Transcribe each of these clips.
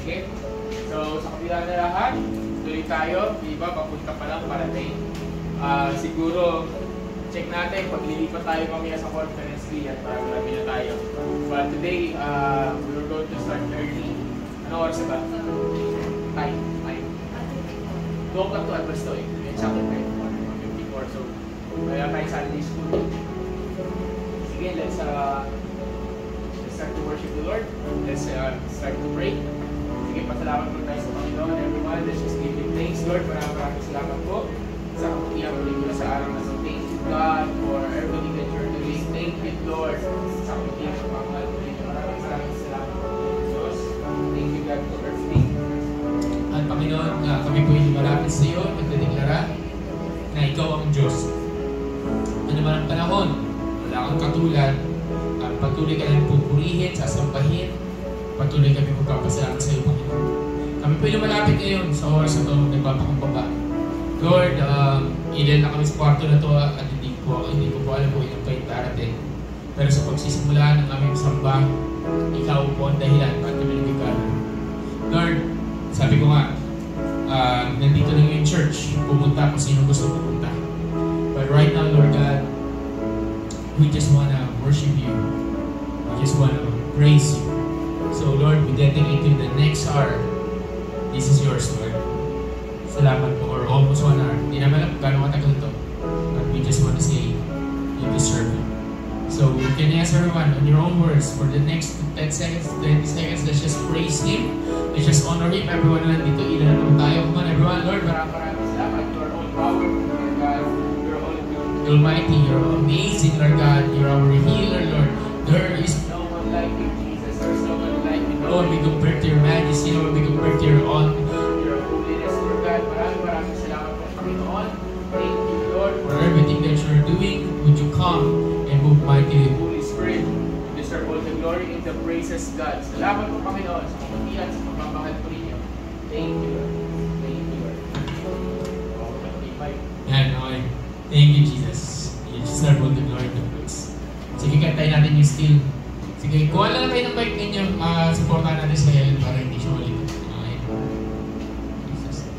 Sige? So, sa kabila na lahat, tuloy tayo. Iba, papunta pa lang parating. Siguro, check natin pag lilipat tayo mamaya sa conference fee at para marami na tayo. But today, we're going to start early. Ano oras ba? Time. 2 o'clock to advance to eh. May chapter 54. So, kaya tayo Sunday school. Sige, let's start to worship the Lord. Let's start to pray. Sige, pasalamat po tayo sa Panginoon. Everyone, let's just give Him thanks, Lord. Maraming salamat po sa kaputihan po dito sa araw na so. Thank you, God, for everything that you're doing. Thank you, Lord, sa kaputihan po pangahal po dito. Maraming salamat po Diyos. Thank you, God, for everything. At Panginoon, kami po hindi malapit sa iyo, nagdedeklara na ikaw ang Diyos. Ano man ang panahon, wala kang katulad, at patuloy ka lang pupurihin, sasambahin, patuloy kami magpapasalamat sa iyo, Panginoon. Kami po yung malapit ngayon sa oras na ito, nagpapakumbaba. Lord, ilan na kami sa kwarto na ito at hindi ko po alam kung ilang pa yung darating. Pero sa pagsisimula ng aming samba, ikaw po ang dahilan para kami nagkakaroon. Lord, sabi ko nga, nandito lang yung church, pumunta kung sino gusto pumunta. But right now, Lord God, we just wanna worship you. We just wanna praise you. So Lord, we dedicate you the next hour. This is yours, Lord. Salamat po, or almost 1 hour. Hindi naman alam kung gano'ng matagal ito. But we just wanna say, you deserve it. So you can ask everyone on your own words for the next 10 seconds, 20 seconds, let's just praise Him. Let's just honor Him. Everyone na nandito, ilan na naman tayo. Come on, everyone. Lord, maraming salamat. You're all powerful, Lord God. You're all Almighty. You're amazing, Lord God. You're our healer, Lord. There is no one like you, Jesus. There's no one like you. Lord, we compare to your majesty. Lord, we compare to your holiness, Lord God. Maraming salamat po, Panginoon. Thank you, Lord, for everything that you're doing. Would you come and move mightily, Holy Spirit? You deserve all the glory and the praises, God. Salamat po, Panginoon, sa kapatihan, sa pagmamahal po ninyo. Thank you, Lord. Thank you, Lord. Okay. Thank you, Jesus. You deserve all the glory and the praise. Sige, kantayin natin yung still. Sige, kuha lang kayo ng bike ninyo. Supportan natin sa Helen para hindi siya ulit. Okay. Jesus.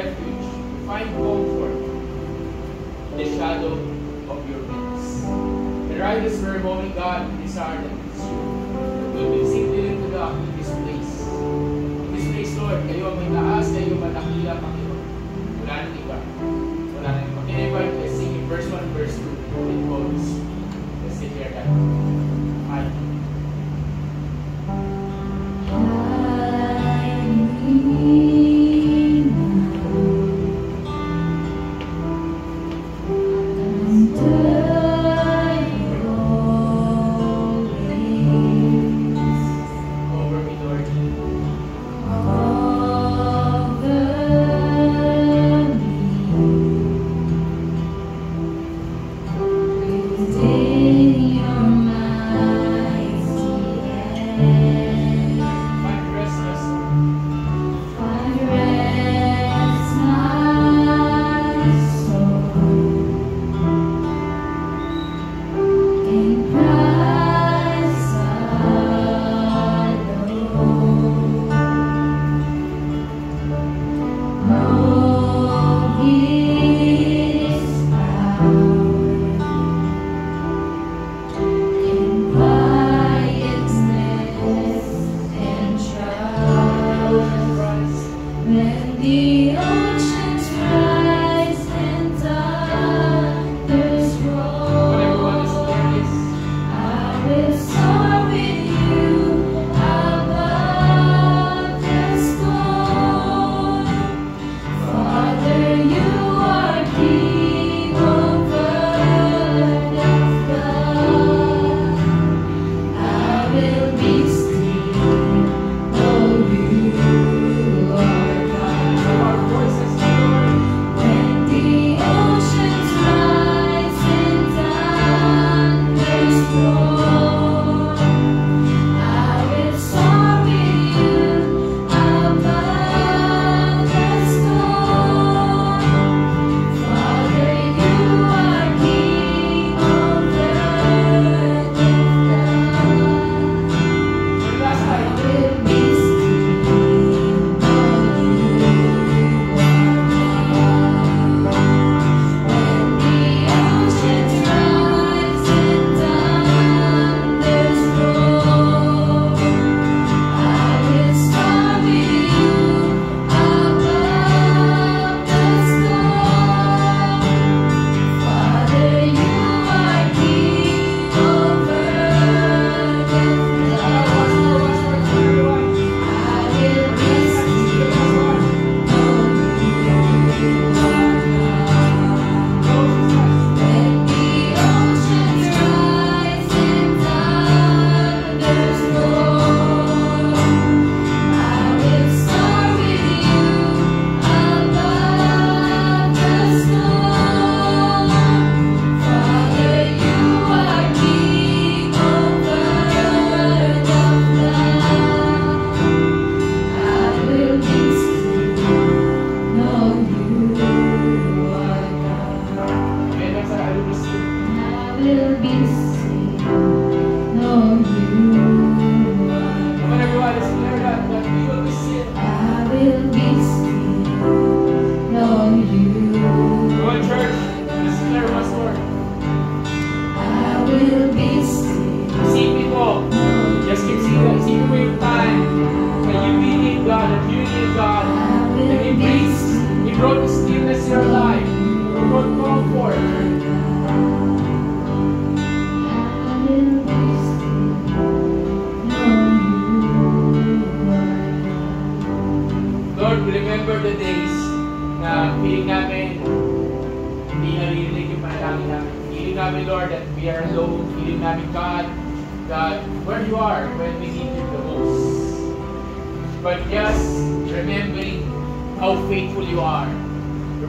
refuge, to find comfort in the shadow of your wings. And right this very moment, God, we desire that it's you. We will simply lift it up in this place. In this place, Lord, kayo ang may taas, kayo ang matakila, Panginoon. Wala nang iba. Wala nang iba. Can I invite you to sing in verse 1 and verse 2? It goes. Let's sit here that. Hi.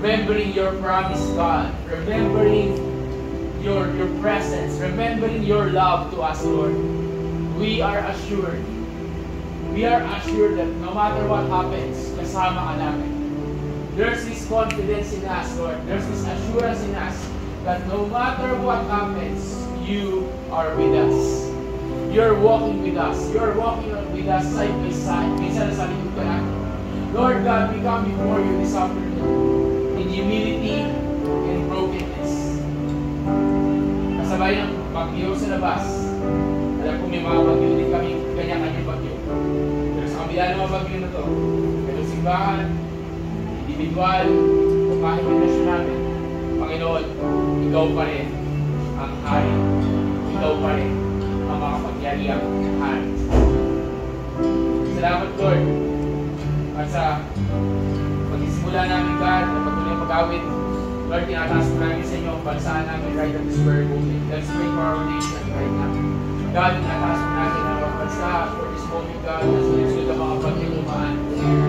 Remembering your promise, God. Remembering your presence. Remembering your love to us, Lord. We are assured. We are assured that no matter what happens, kasama ka namin. There's this confidence in us, Lord. There's this assurance in us that no matter what happens, you are with us. You're walking with us. You're walking with us side by side. Minsan nasa likod ka natin. Lord God, we come before you this afternoon. labas. Alam ko may mga bagyo din kami, kanya-kanya bagyo. Pero sa kabila ng mga bagyo na to, pero simbahan, individual, kahit relasyon namin, Panginoon, ikaw pa rin ang hari. Ikaw pa rin ang makapagyariang hari. Salamat, Lord. At sa pagsisimula namin, God, na patuloy mag-awit, Lord, tinataas ko namin sa inyo ang bansaan namin right at this very moment. Let's pray for our nation right now. God, tinataas ko namin ang bansa for this moment, God, na sulit-sulit ang mga pagkilumaan.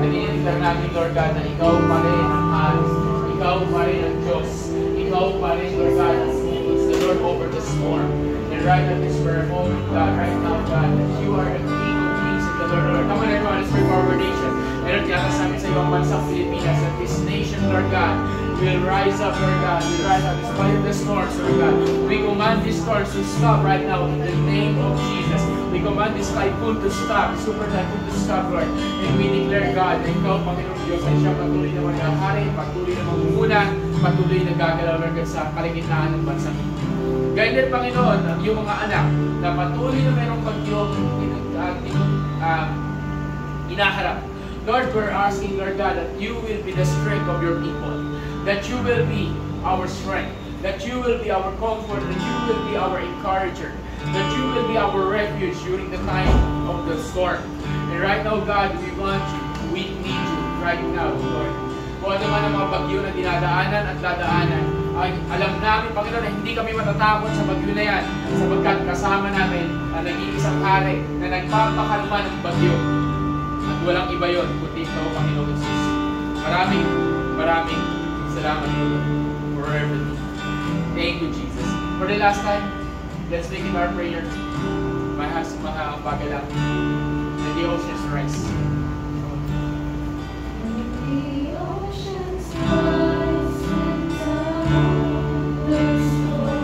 Naninitilar namin, Lord God, na ikaw pa rin ang hari. Ikaw pa rin ang Diyos. Ikaw pa rin, Lord God, ang the Lord over the storm. And right at this very moment, God, right now, God, that you are the King of Kings and the Lord of Lords. Come on, everyone, let's pray for our nation. Meron tiyata sa amin sa ibang bansang Pilipinas, that this nation, Lord God, will rise up, Lord God. Will rise up despite the storms, Lord God. We command these storms to stop right now in the name of Jesus. We command this typhoon to stop, super typhoon to stop, Lord. And we declare, God, na ikaw, Panginoon Diyos, ay siya patuloy na mangyahari, patuloy na mamumuna, patuloy na gagalaw, Lord God, sa kaligitnaan ng bansa. Gayun din, Panginoon, yung mga anak na patuloy na mayroong bagyo inaharap. Lord, we're asking, Lord God, that you will be the strength of your people. That you will be our strength. That you will be our comfort. That you will be our encourager. That you will be our refuge during the time of the storm. And right now, God, we want you. We need you right now, Lord. Kung ano man ang mga bagyo na dinadaanan at dadaanan, ay alam namin, Panginoon, na hindi kami matatakot sa bagyo na yan sapagkat kasama namin ang nag-iisang hari na nagpapakalma ng bagyo. At walang iba yun, kundi ikaw, Panginoon Jesus. Maraming salamat, Lord, for everything. Thank you, Jesus. For the last time, let's make it our prayer. Mga bagay lang. And the oceans rise. The oceans rise and thunders roar.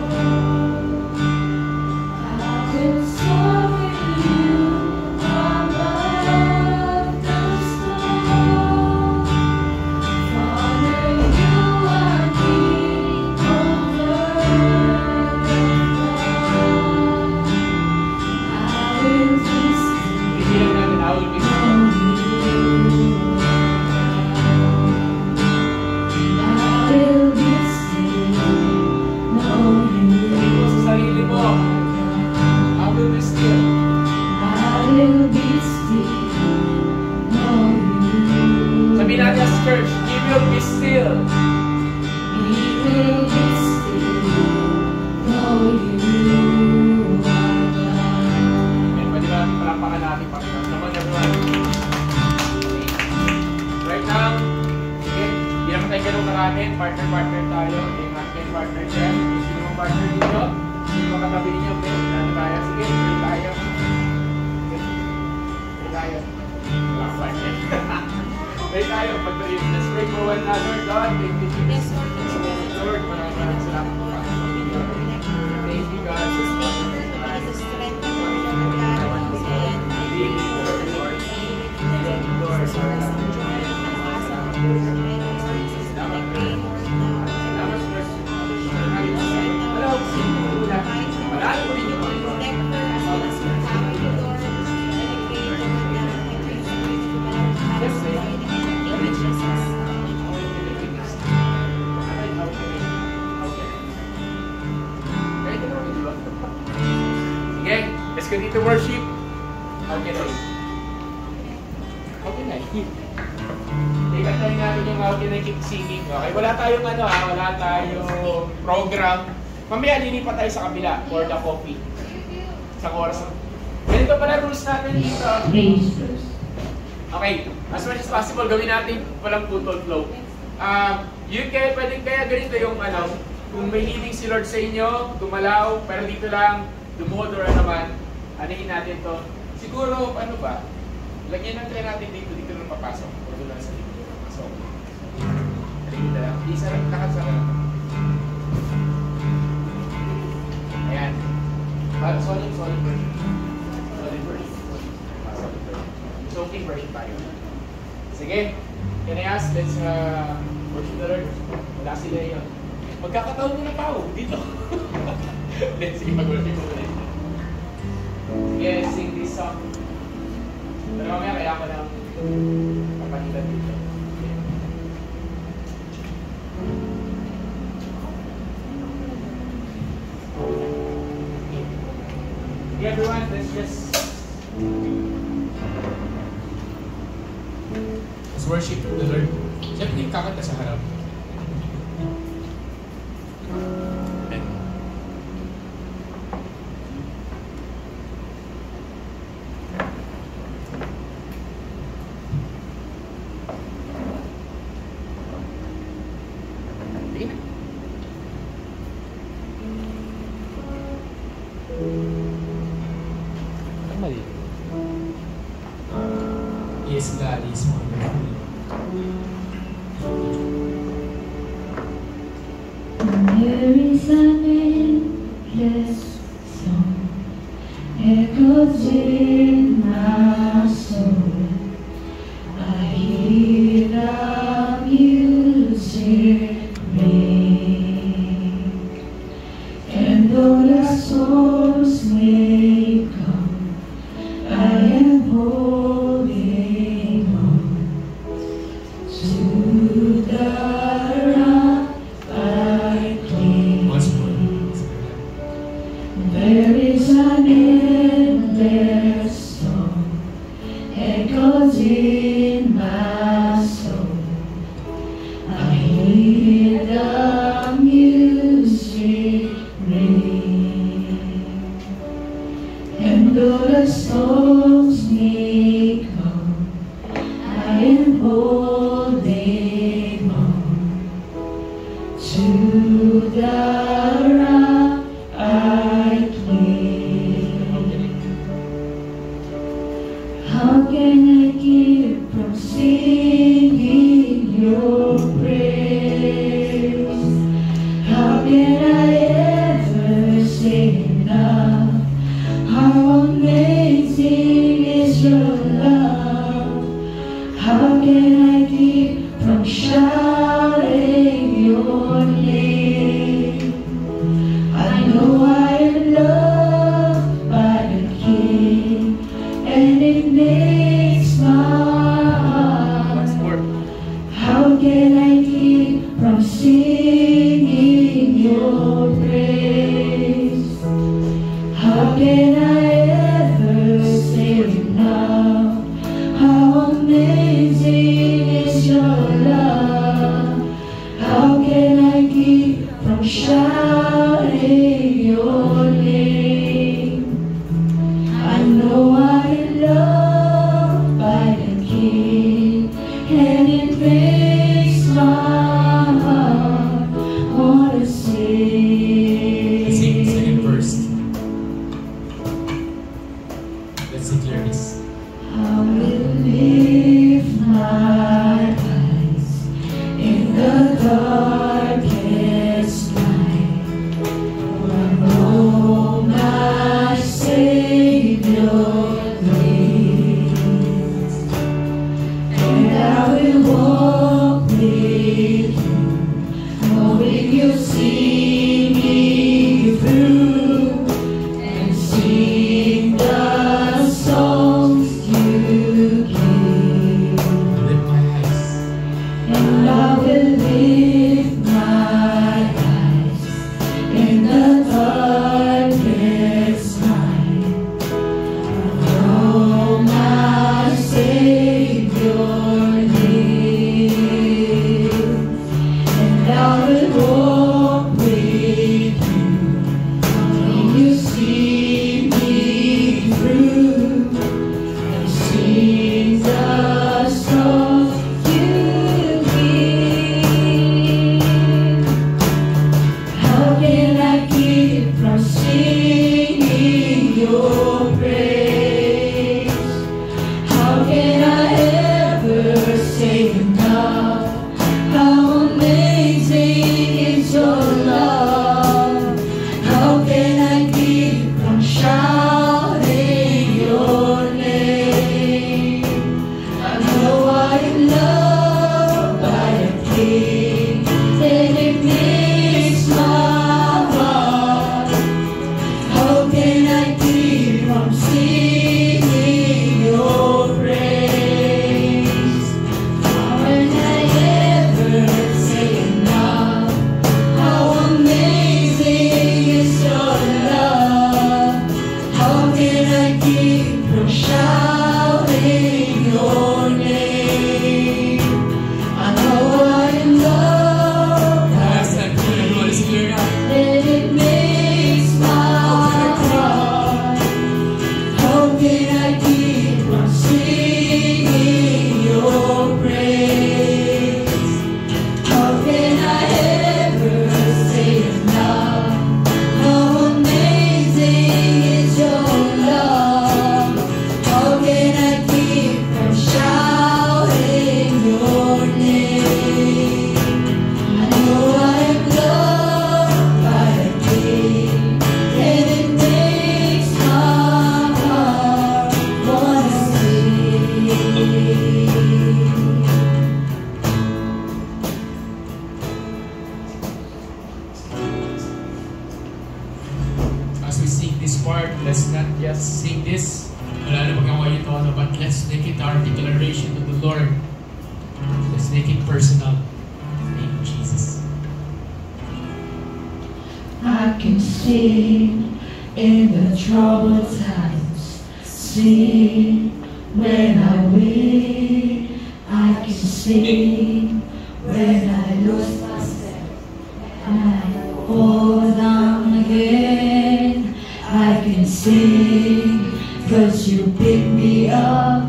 I will soar with you above the storm. Father, you are king over the flood. I will be still. Bigyan natin, I will be still. Sabihin mo sa sarili mo, I will be still. Sabihin natin as church, we will be still. Amen. Pwede ba palampakan natin, Panginoon? Come on, everyone. Right now, sige, hindi naman tayo ganun karami. Partner tayo. Okay, partner dyan. Sino mga partner ninyo? Sino mga katabi ninyo? Okay, natin tayo. Sige, pray tayo. Pray tayo. Mga partner. Pray tayo. Let's pray for one another. God, thank you, Jesus. Lord, maraming salamat po. Thank you, God. Okay, let's continue to worship. How can I? Ikantahin natin yung how can I keep singing. Okay, wala tayong wala tayong program. Mamaya lilipat tayo sa kabila for the coffee. Sa oras. Ganito pala rules natin dito. Okay, as much as possible gawin natin walang total flow. Pwedeng kaya ganito yung kung may leading si Lord sa inyo, gumalaw, pero dito lang, dumod or naman, anahin natin to. Siguro, lagyan ng try natin dito lang papasok. O doon lang sa dito papasok. Dito lang. Isa lang, nakasa lang. Ayan. Solid version. Solid version. Soaking version tayo. Sige. Can I ask, let's worship the Lord. Wala sila yun. Magkakataon mo na tao dito. Let's sige, mag-worship mo ulit. Sige, sing this song. Pero mamaya kaya ko lang papalitan dito. Okay, everyone, let's just Let's worship the Lord. Siyempre, kakanta sa harap. Amen. Sige na. Mali. Yes, God is wonderful. There is an endless song echoes in my soul. I hear the music ring, and though the storms may come, I am holding on to the rock I cling. Once more. There is an endless song echoes in my soul. I hear the music ring, and though the storms may come, I am holding on to the rock I cling. How can I keep from singing your praise? How can I ever say enough? How amazing is your love? How can I keep from shouting your name? I know I am loved by the King, and it makes my Once heart. more. How can I keep from singing your praise? How can I ever say enough? How amazing is your love? How can I keep from shouting your name? I know I am loved by the King, and it makes my heart wanna sing. Let's sing the second verse. Let's declare this. I will lift my eyes in the darkest night, for I know my Savior lives, and I will walk with you, knowing you'll see me through, and sing the songs you give. Lift my eyes. And I will lift my eyes in the darkest night. Oh, my Savior lives, and I will walk let's not just sing this. Wala na magawa yung tono, but let's make it our declaration to the Lord. Let's make it personal. Thank you, Jesus. I can sing in the troubled times, sing when I win. I can sing when I lose myself and I fall down again. I can sing 'cause you pick me up,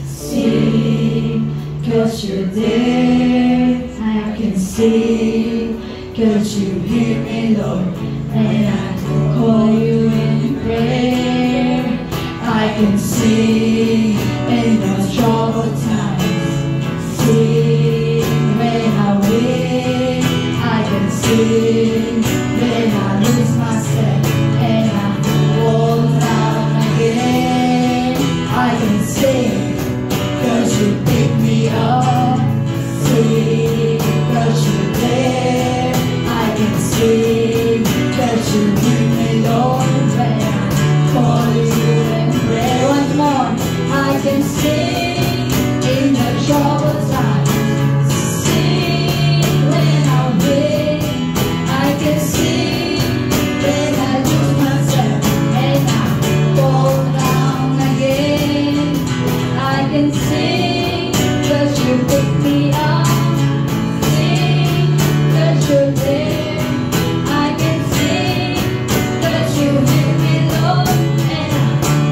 sing 'cause you're there. I can sing 'cause you hear me, Lord, and I can call you in prayer. I can sing in those troubled times, sing when I win. I can sing when I lose myself and I fall down again. I can sing 'cause you pick me up, sing 'cause you're there. I can sing 'cause you hear me, Lord, when I call you and pray. Once more, I can sing in the troubled times, sing when I win. I can sing when I lose myself and I fall down again. I can sing 'cause you pick me up, sing 'cause you're there. I can sing 'cause you hear me, Lord, and I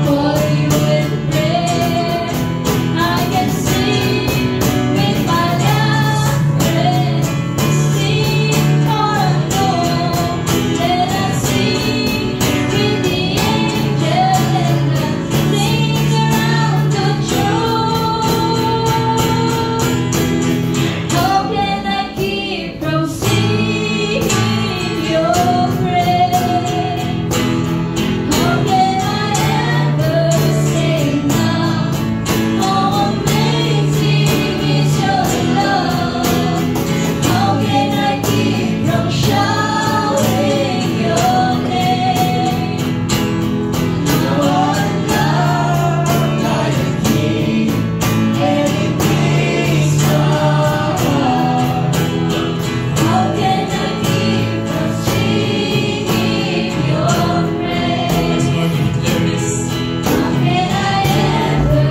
call you in prayer. I can sing with my last breath, sing for I know that I sing with the angels and the things around the throne. How can I keep from singing your praise? How can I ever say now how amazing is your love? How can I keep from shouting your name? Now I'm loved by the King, and it brings my heart. How can I keep from singing your praise? Lord, we declare this. How can I ever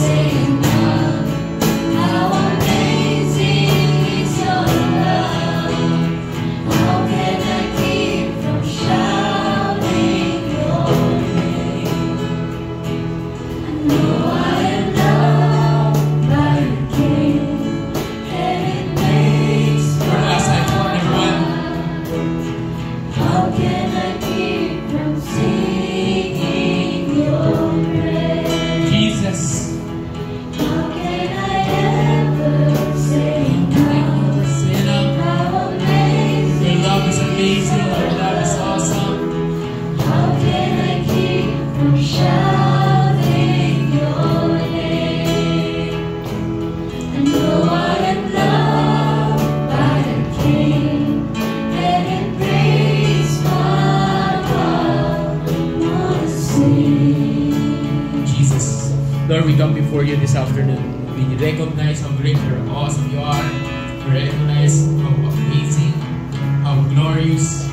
say enough? How amazing is your love? How can I keep from shouting your name? I know I am loved by the King, and it makes For my last time, everyone. How can I keep from singing your praise? Jesus. How can I ever say enough? Say enough. How amazing Your love is amazing. Your love is awesome. How can I keep from shouting your name? I know I am loved by the King, and it breaks my heart. Wanna sing. Jesus. Lord, we come before you this afternoon. We recognize how great or awesome you are. We recognize how amazing, how glorious.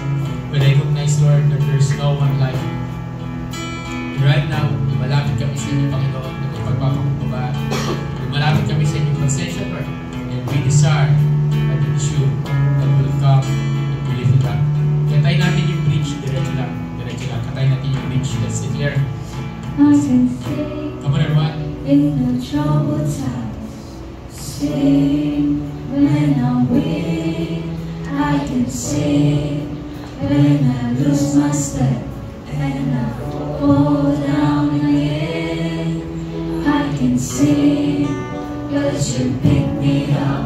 We recognize, Lord, that there's no one like you. And right now, lumalapit kami sa inyo, Panginoon, na may pagpapakumbaba. Lumalapit kami sa inyong pasensya, Lord. And we desire that it is you that will come and will lift it up. Katay natin yung bridge, diretso lang. Katay natin yung bridge. Let's declare. I can sing Come on, everyone. in the troubled times, sing when I win. I can sing when I lose my step and I fall down again. I can sing 'cause you pick me up,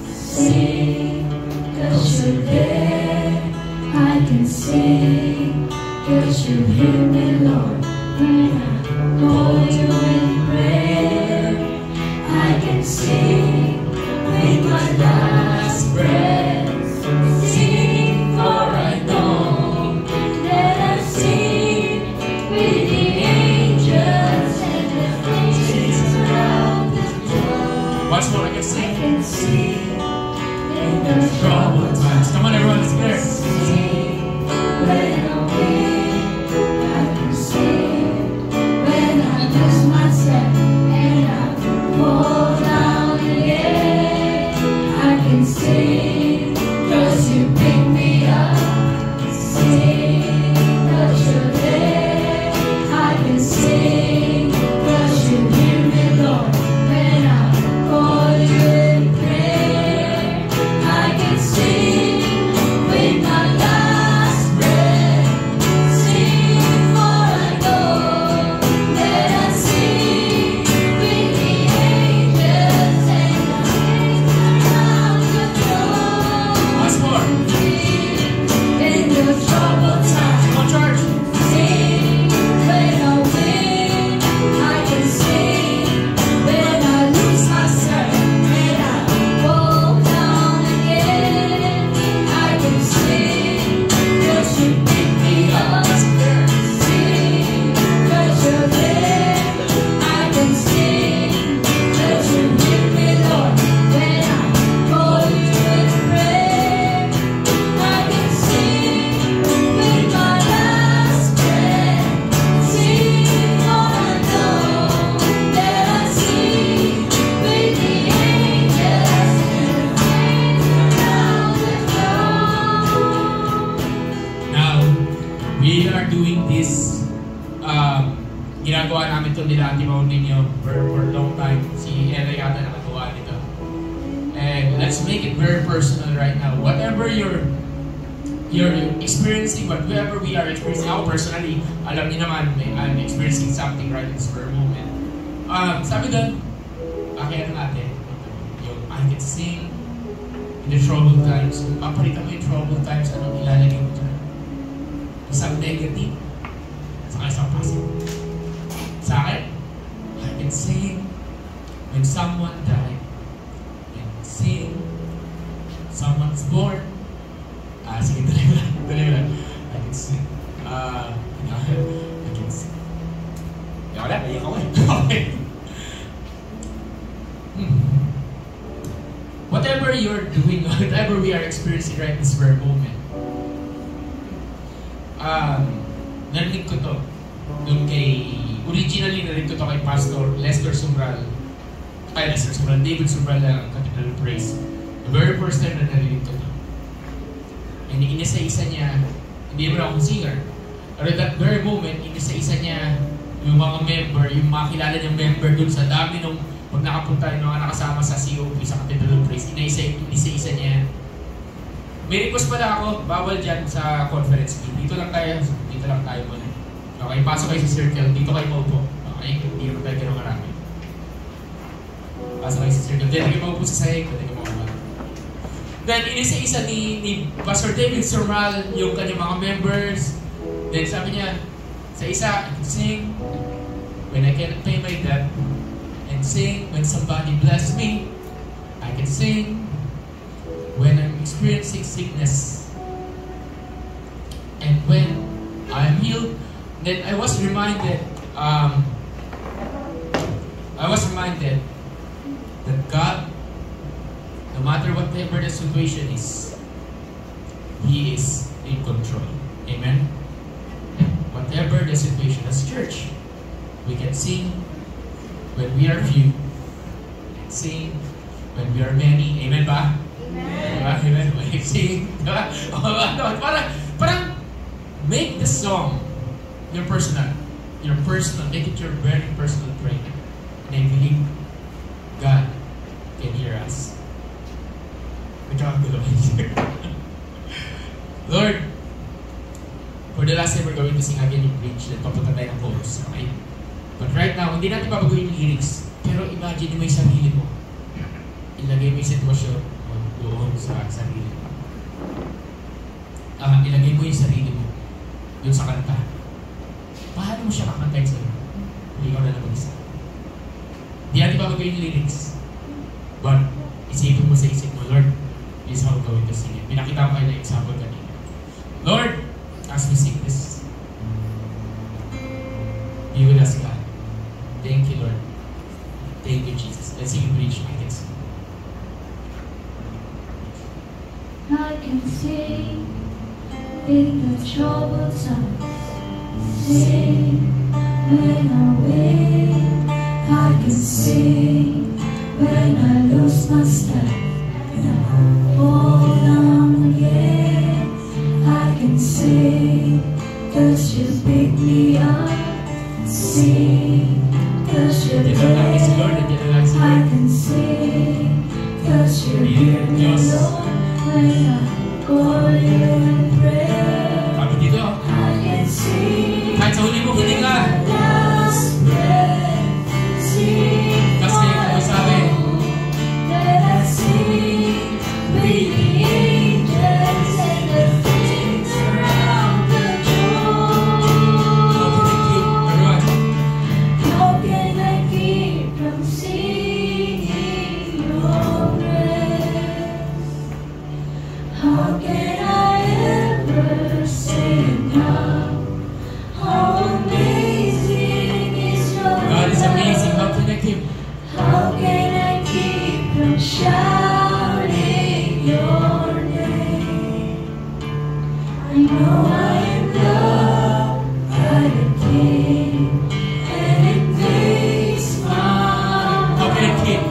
sing 'cause you're there. I can sing 'cause you hear me, Lord, when I call you in prayer. I can sing with my last breath, sing for I know that I sing ginagawa namin ito nila Auntie Maudinho for a long time. Si Ella yata nakagawa nito. And let's make it very personal right now. Whatever you're experiencing, whatever we are experiencing, ako personally, alam niyo naman, I'm experiencing something right in this very moment. Sabi doon, kaya natin, yung I can sing in the troubled times. Kung papalitan mo yung troubled times, anong ilalagay mo dyan? Isang negative, saka isang positive. Sa akin, I can sing when someone died. I can sing someone's born. Sige, tuloy lang. I can sing. I can sing. Wala, naiyak ako eh. Okay. Whatever you're doing, whatever we are experiencing right this very moment, narinig ko to originally narinig ko to kay Pastor David Sumbral ng Cathedral Praise. The very first time na narinig ko to. And inisa-isa niya, hindi naman akong singer, pero that very moment, inisa-isa niya yung mga member, yung mga kilala niyang member dun sa dami nung pag nakapunta yung mga nakasama sa COP, sa Cathedral Praise, inisa-isa niya. May request pala ako, bawal dyan sa conference meeting. Dito lang tayo muna. Okay, pasok kayo sa circle, dito kayo maupo. Okay, hindi naman tayo ganun marami. Pasok kayo sa circle, dito kayo maupo sa sahig, dito kayo maupo. Then, inisa-isa ni Pastor David Sumbral yung kanyang mga members. Then, sabi niya, sa isa, I can sing when I can't pay my debt. And sing when somebody bless me. I can sing when I'm experiencing sickness. And when I'm healed, then I was reminded that God, no matter whatever the situation is, He is in control. Amen? Whatever the situation, as church, we can sing when we are few, and sing when we are many. Amen ba? Amen. Amen. When we sing, diba? Parang make the song your personal, make it your very personal prayer. And I believe God can hear us. Lord, for the last time we're going to sing again yung bridge, then papunta tayo ng chorus, okay? But right now, hindi natin babaguhin yung lyrics, pero imagine mo yung sarili mo. Ilagay mo yung sitwasyon mo doon sa sarili mo. Ilagay mo yung sarili mo doon sa kanta. Paano mo siya kakantayin sa'yo? Hindi ikaw na mag-isa. Hindi natin babaguhin yung lyrics. But, isipin mo sa isip mo, Lord, this is how we're going to sing it. Pinakita ko kayo na example kanina. Lord, as we sing this, be with us, God. Thank you, Lord. Thank you, Jesus. Let's sing a bridge. I can sing. I can sing in the troubled times. Sing when I win. I can sing when I lose my step. And I fall down again. I can sing 'cause you pick me up. Sing 'cause you're there. I can sing 'cause you're here, Lord. When I call you and pray, I can sing. Kahit sa huli mo, huli ka. Last breath, sing. Kasi ano sabi? That I sing with the angels and the things around the throne. How can I keep from singing your praise? How can I ever sing how amazing is your God is amazing. love? How can I keep? How can I keep from shouting your name? I know I am loved by the King, and it makes my How can I keep?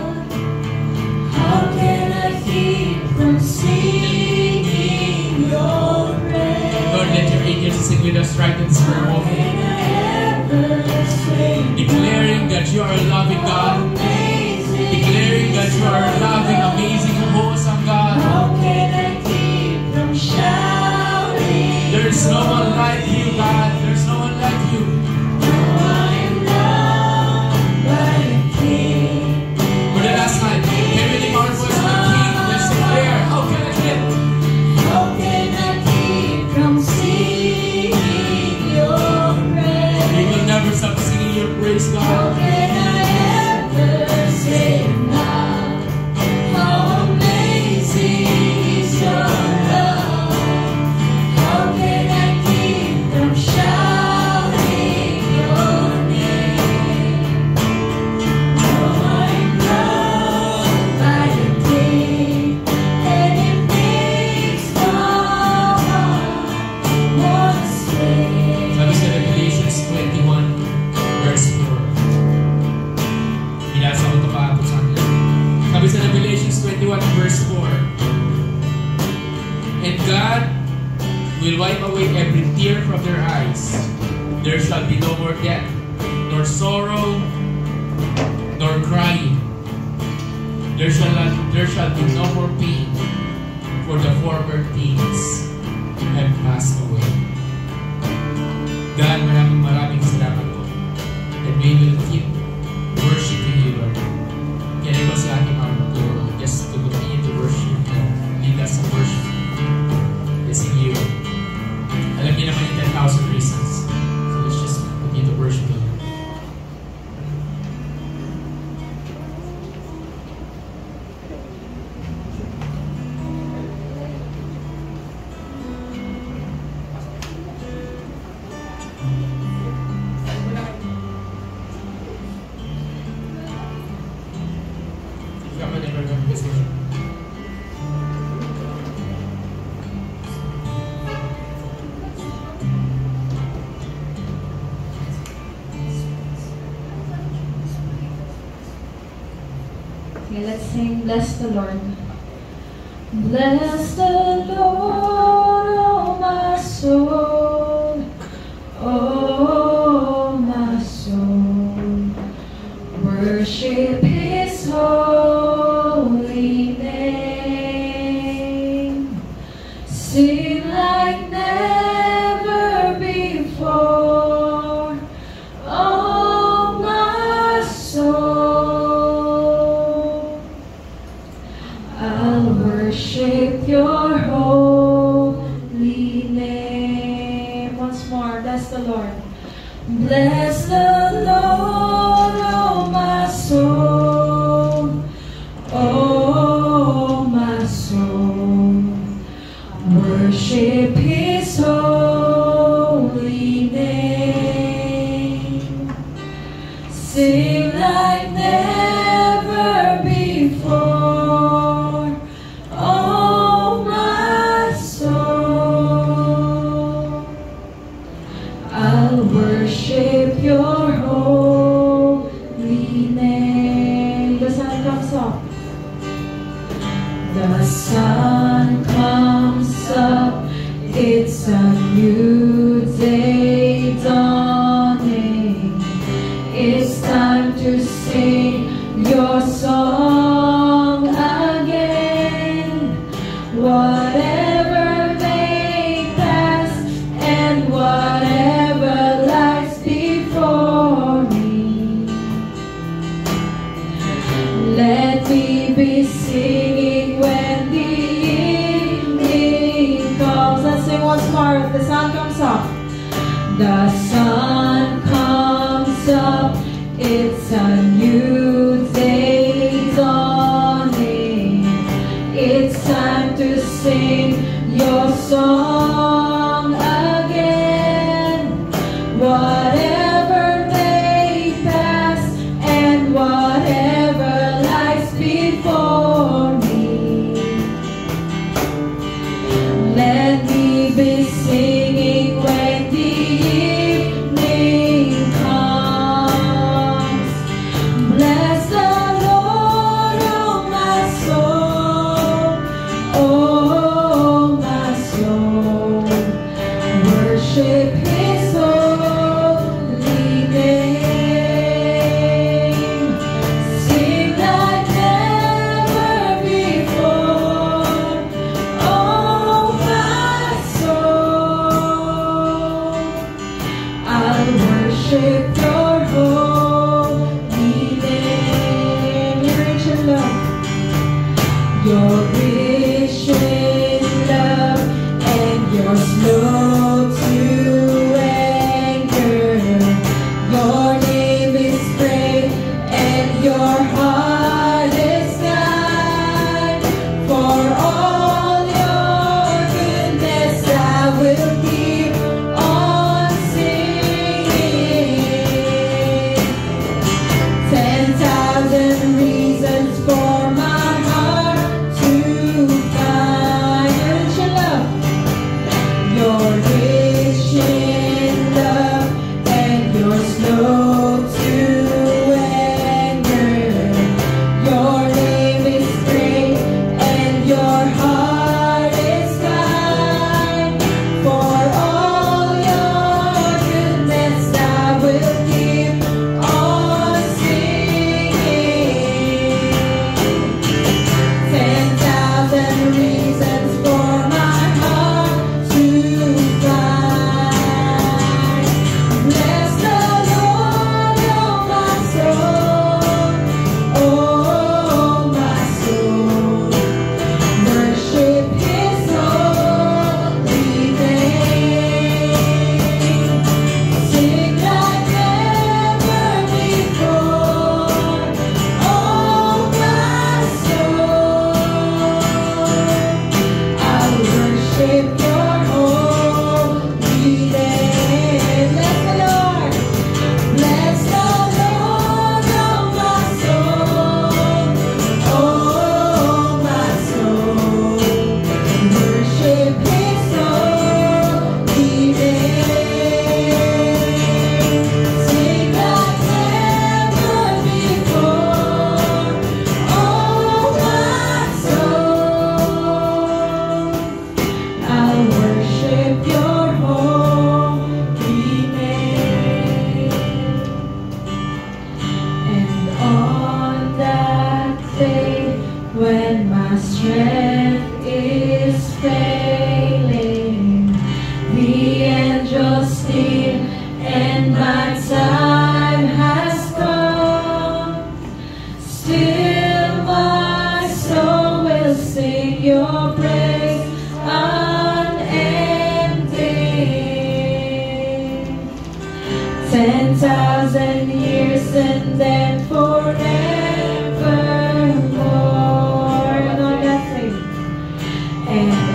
How can I keep from singing your praise? Lord, let your angels sing with us right in this very How moment. can I ever say like you. I am loved by a King. For the last time, can we lift our voice to the King? Let's declare, how can I live? How can I keep from singing your praise? We will never stop singing your praise, How God. can I ever say enough? How amazing is your love? How can I keep from shouting your name? Oh, I'm loved by the King, and it makes my heart want to sing. Sabi sa Revelations 21, verse 4. Binasa ko ito kahapon sa akin. Sabi sa Revelations 21, verse 4. And God will wipe away every tear from their eyes. There shall be no more death, nor sorrow, nor crying. There shall be no more pain, for the former things have passed away. God, maraming salamat po. And we will keep worshiping you, Lord. Can I go sa ating mga to just to continue to worship you? Lead us in worship. Blessing you. Alam niyo naman yung 10,000 reasons. So let's just continue to worship you. Ikaw man never gonna miss me. Okay, let's sing Bless the Lord. Bless the Lord, oh my soul, oh my soul. Worship His holy name. Sing like never before, oh my soul. I'll worship your holy name. Once more, bless the Lord. Bless the Lord, oh my soul, oh my soul. Worship His holy name. Sing like never before, oh my soul. I'll worship your holy name. The sun comes up. The sun comes up. It's a new day dawning. It's time to sing your song again. Whatever may pass and whatever lies before me, let me be singing when the evening comes. Let's sing once more. The sun comes up. The sun comes up. It's a new day dawning. It's time to sing your song again. Whatever may pass and whatever lies before me, let me be singing when the evening comes. Bless the Lord, oh my soul, oh my soul.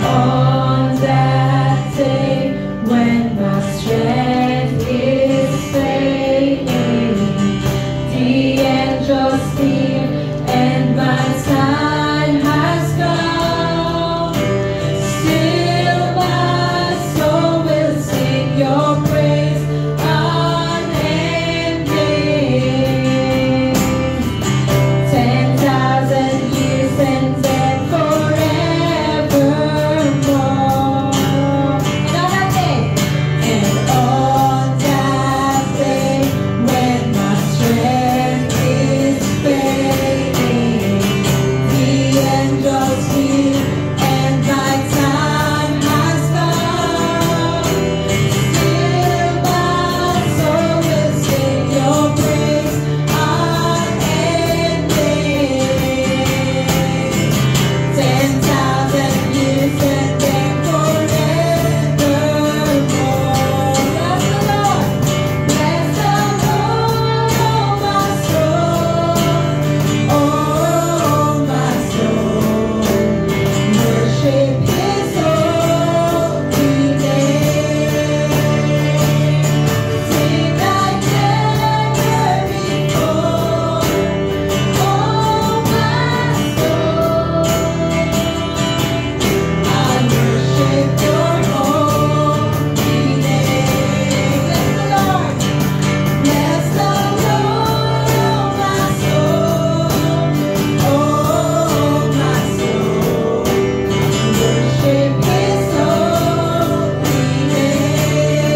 on that day when my strength is failing, the angels sing and my time has come. Still my soul will sing your praise unending. 10,000 years and then forevermore. And on that day, when my strength is failing, the angels sing and my time has come. Still my soul will sing your praise unending. 10,000 years and then forevermore. Bless the Lord, oh my soul, oh my soul. Worship His holy name. Sing like never before, oh my soul. I worship your holy name. Bless the Lord. Bless the Lord, oh my soul, oh my soul. Worship His holy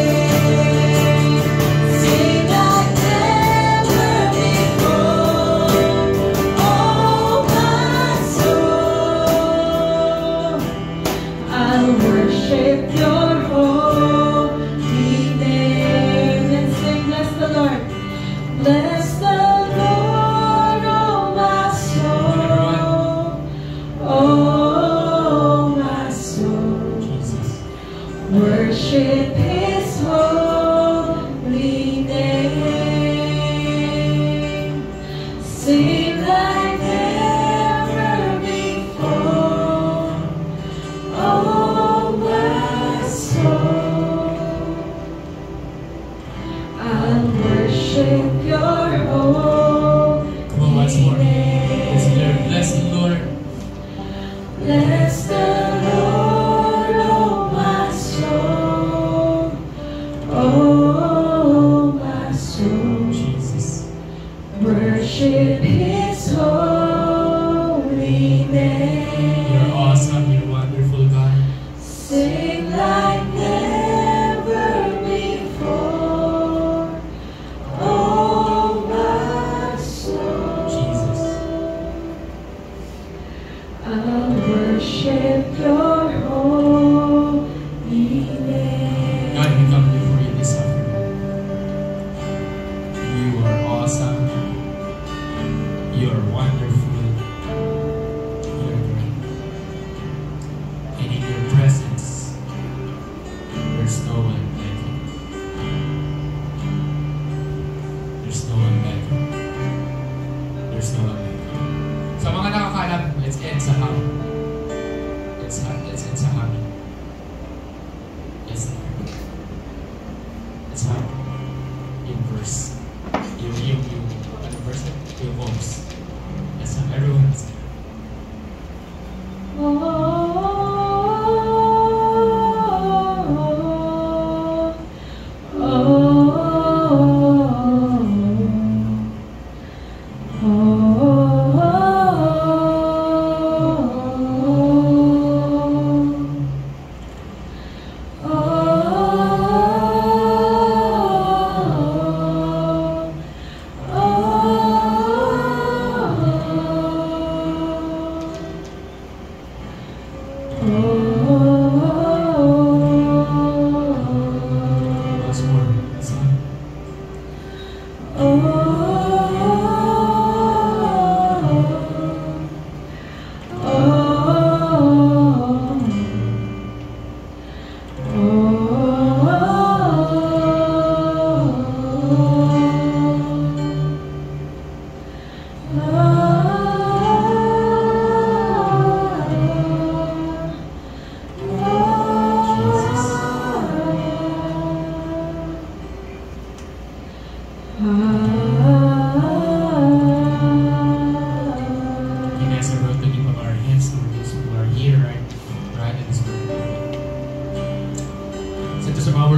name. Sing like never before, oh my soul. I'll worship your holy name. And sing, bless the Lord. Bless the Lord, oh my soul, oh my soul. Jesus. Worship His holy name. Sing like never before, oh my soul. I'll worship your holy Come on, once more. Let's name. learn. Bless the Lord. Bless the Lord, oh my soul,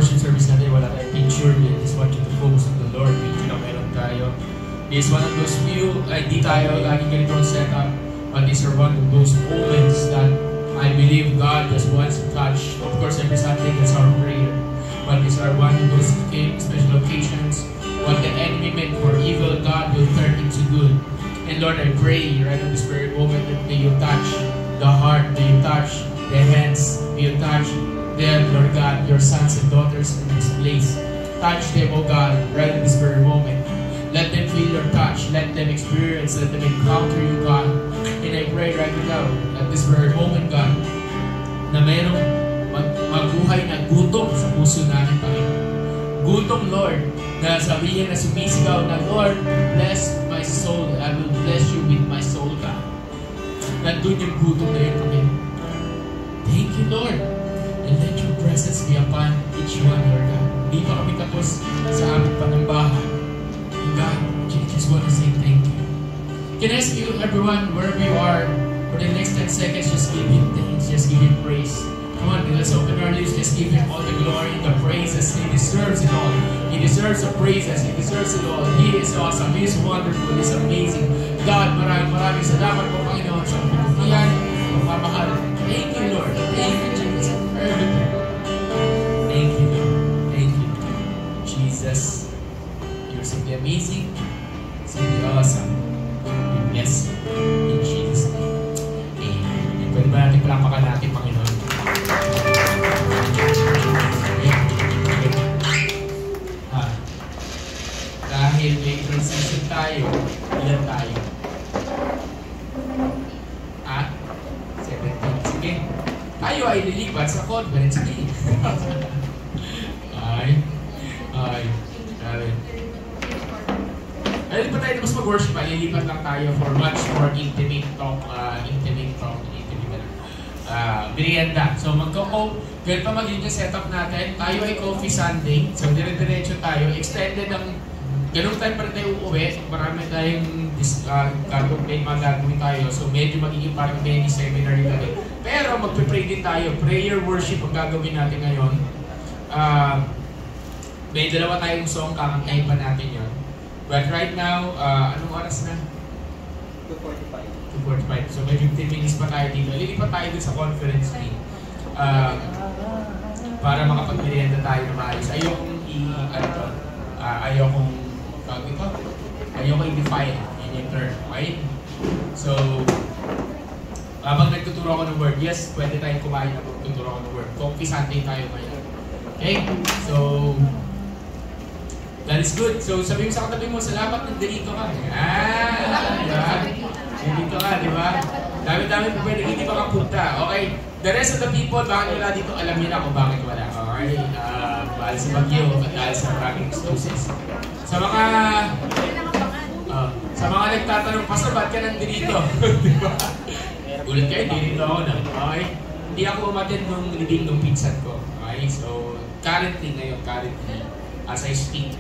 worship service natin, wala tayong picture. We just want you to focus on the Lord. Picture na meron tayo. This is one of those few, di tayo laging ganito ang setup, but these are one of those moments that I believe God just wants to touch. Of course, every Sunday that's our prayer. But these are one of those special occasions. What the enemy meant for evil, God will turn into good. And Lord, I pray right in this very moment that may you touch the heart, may you touch the hands, may you touch them, Lord God, your sons and daughters in this place. Touch them, oh God, right in this very moment. Let them feel your touch. Let them experience, let them encounter you, God. And I pray right now, at this very moment, God, na mayroong mabuhay na gutom sa puso natin, Panginoon. Gutom, Lord, na sabihin na sumisigaw na, Lord, bless my soul. I will bless you with my soul, God. Nandun yung gutom na yun, Panginoon. Thank you, Lord. And let your presence be upon each one, Lord God. Hindi pa kami tapos sa aming panambahan. God, I just want to say thank you. Can I ask you, everyone, wherever you are, for the next 10 seconds, just give Him thanks, just give Him praise. Come on, let's open our lips, just give Him all the glory and the praises. He deserves it all. He deserves the praises. He deserves it all. He is awesome. He is wonderful. He is amazing. God, maraming salamat po, Panginoon, sa pagpapilihan, pagmamahal. Thank you, Lord. Thank you, Jesus. Thank you, Lord. Thank you, Jesus. You're simply amazing, simply awesome. We bless you in Jesus' name. Amen. Pwede ba natin palakpakan natin, Panginoon? Dahil may transition tayo, ilan tayo? 17. Sige. Tayo ay lilipat sa conference meeting. Dahil pa tayo tapos mag-worship, lilipat lang tayo for much more intimate talk, merienda. So ganito magiging setup natin. Tayo ay Coffee Sunday. So dire-diretso tayo. Extended ang ganun time pa rin tayo uuwi. Marami tayong mga gagawin tayo. So medyo magiging parang mini seminar yung gabi. Pero magpe-pray din tayo. Prayer worship ang gagawin natin ngayon. May dalawa tayong song, kakantayin pa natin yun. But right now, anong oras na? 2:45. So may 15 minutes pa tayo dito. Lilipat tayo dun sa conference room. Para makapag-merienda tayo na maayos. Ayokong i-define. Yun yung term. Okay? So, habang nagtuturo ako ng word, yes, pwede tayong kumain na magtuturo ako ng word. Coffee Sunday tayo ngayon. Okay? So, that is good. So, sabi mo sa katabi mo, salamat nandito ka. Diba? Nandito ka, di ba? Dami-dami po pwede hindi makapunta. Okay? The rest of the people, bakit wala dito, alam niyo na kung bakit wala. Okay? Dahil sa bagyo at dahil sa maraming excuses. Sa mga nagtatanong, Pastor, ba't ka nandito? Diba? Ulit kayo, dito ako na. Okay? Hindi ako umattend nung living ng pinsan ko. Okay? So, currently, as I speak,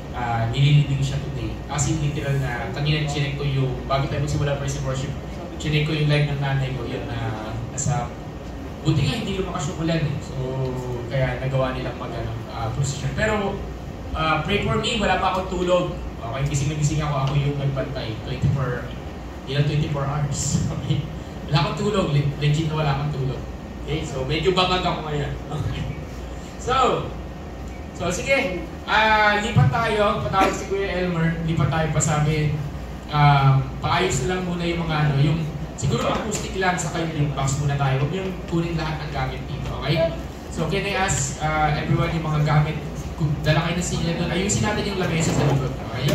nililibing siya today. Kasi literal na, kanina chinek ko yung, bago tayo magsimula praise and worship, chinek ko yung live ng nanay ko, yun na nasa, buti nga hindi lumakas yung ulan eh. So, kaya nagawa nilang position. Pero, pray for me, wala pa akong tulog. Okay, gising na gising ako yung nagbantay, 24 hours. Okay? Wala akong tulog, legit na wala akong tulog. Okay, so medyo bangag ako ngayon. Okay. So sige, lipat tayo, patawag si Kuya Elmer, lipat tayo pa sa amin. Paayos na lang muna yung mga yung siguro acoustic lang sa kayo link box muna tayo. Huwag yung kunin lahat ng gamit dito, okay? So can I ask everyone yung mga gamit, dala kayo na sila doon, ayusin natin yung lamesa sa likod, okay?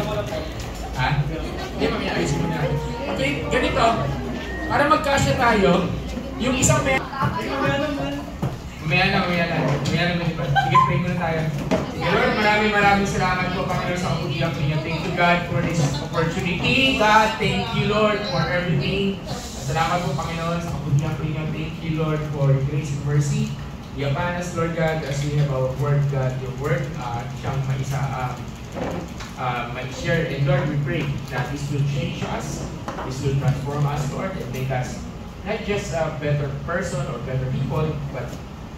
Hindi, mamaya ayusin mo natin. Okay, ganito, para magkasya tayo, yung isang Mamaya lang. Sige, pray muna tayo. Lord, maraming salamat po, Panginoon, sa kabutihan po niyo. Thank you, God, for this opportunity. God, thank you, Lord, for everything. Salamat po, Panginoon, sa kabutihan po niyo. Thank you, Lord, for your grace and mercy. Be upon us, Lord God, as we have our word, God, your word, siyang ma-share. And Lord, we pray that this will change us, this will transform us, Lord, and make us not just a better person or better people, but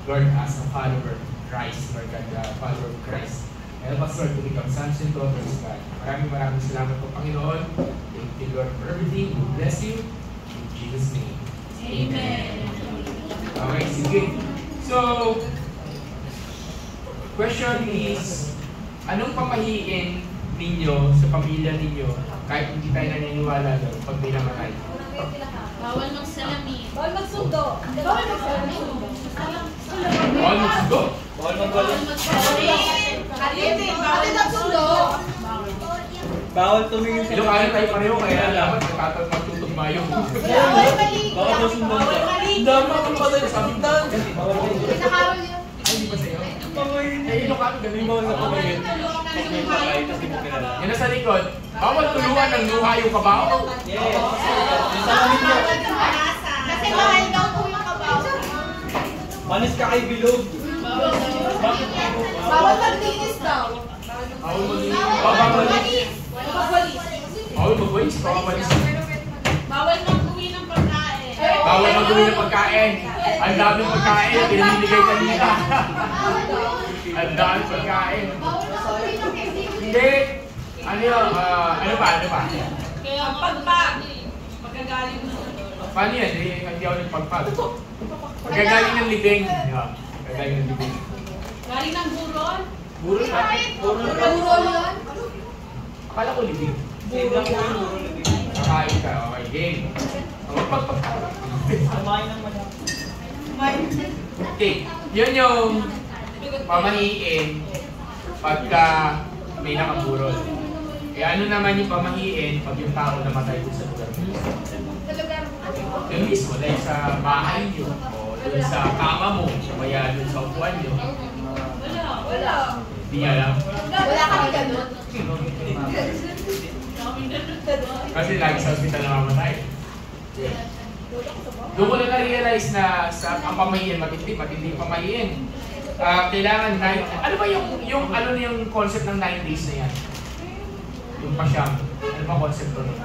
Lord, as a follower Christ, Lord God, the follower of Christ. Help us, Lord, to become sons and daughters of God. Maraming salamat po, Panginoon. Thank you, Lord, for everything. We bless you. In Jesus' name. Amen. Okay, sige. So, question is, anong pamahiin ninyo sa pamilya ninyo kahit hindi tayo naniniwala doon pag may namatay? Bawal magsalamin. Bawal magsundo. Bawal magsalamin. Bawal magsundo. Bawal magsundo. Bawal magsundo. Bawal tumingin sa Ilong ano tayo pareho kaya dapat magtutugma yung bawal maligo. Bawal magsundo. dami ako nakatay sa sabitan. Pinakawal yun. Ay, hindi ba sa'yo? Eh, ilong ano, ganun yung mga pamahiin. Yan na sa likod, bawal tuluan ng luha yung kabaw. Kasi mahal daw po yung kabaw. Manis ka kay Bilog. Bawal maglinis daw. Bawal magwalis. Bawal magwalis. Bawal magwalis. Bawal magwalis. Bawal mag-uwi ng pagkain. Bawal mag-uwi ng pagkain. Ang daming pagkain na pinamimigay kanina. Ang daming pagkain. Hindi. Ano yun? Ano ba? Kaya pagpag. Pagkagaling mo. Paano yan? Hindi ako nagpagpag. Pagkagaling ng libing. Pagkagaling ng libing. Galing ng buron. Buro ba? Burol yun. Akala ko libing. Save lang po yung buro na bigay. Kakain ka. Okay, game. Pagpag. Kumain ng madami. Okay. Yun yung pamahiin pagka may nakaburol. Eh ano naman yung pamahiin pag yung tao namatay doon sa lugar mo? Yung mismo, dahil sa bahay nyo, o doon sa kama mo, o kaya doon sa upuan nyo. Wala. Hindi alam. Wala kami ganun. Kasi lagi sa hospital namamatay. Doon ko na na-realize na sa ang pamahiin, matindi yung pamahiin. Kailangan ano ba yung concept ng 9 days na yan? Yung pasyam. Ano ba concept ko nun?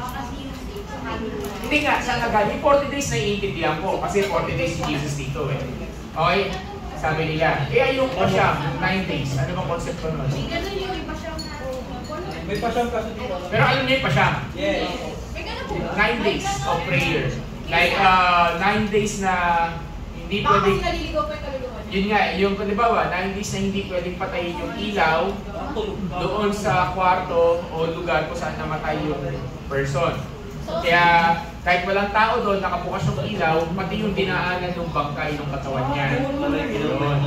Hindi nga, saan nga galing? 40 days na iintindihan ko kasi 40 days si Jesus dito eh. Okay? Sabi nila, yung pasyam, yung 9 days, ano ba concept ko nun? Ganun yung iba siyang May pasyam kasi dito. Pero alam niyo yung pasyam? Yes. 9 days of prayer. Like 9 days na hindi Baka kasi pwedeng, naliligaw pa yung kaluluwa niya. yun nga, yung halimbawa, 9 days na hindi pwedeng patayin yung ilaw doon sa kwarto o lugar kung saan namatay yung person. Kaya kahit walang tao doon, nakabukas yung ilaw, pati yung dinaanan ng bangkay ng katawan niya. Yun.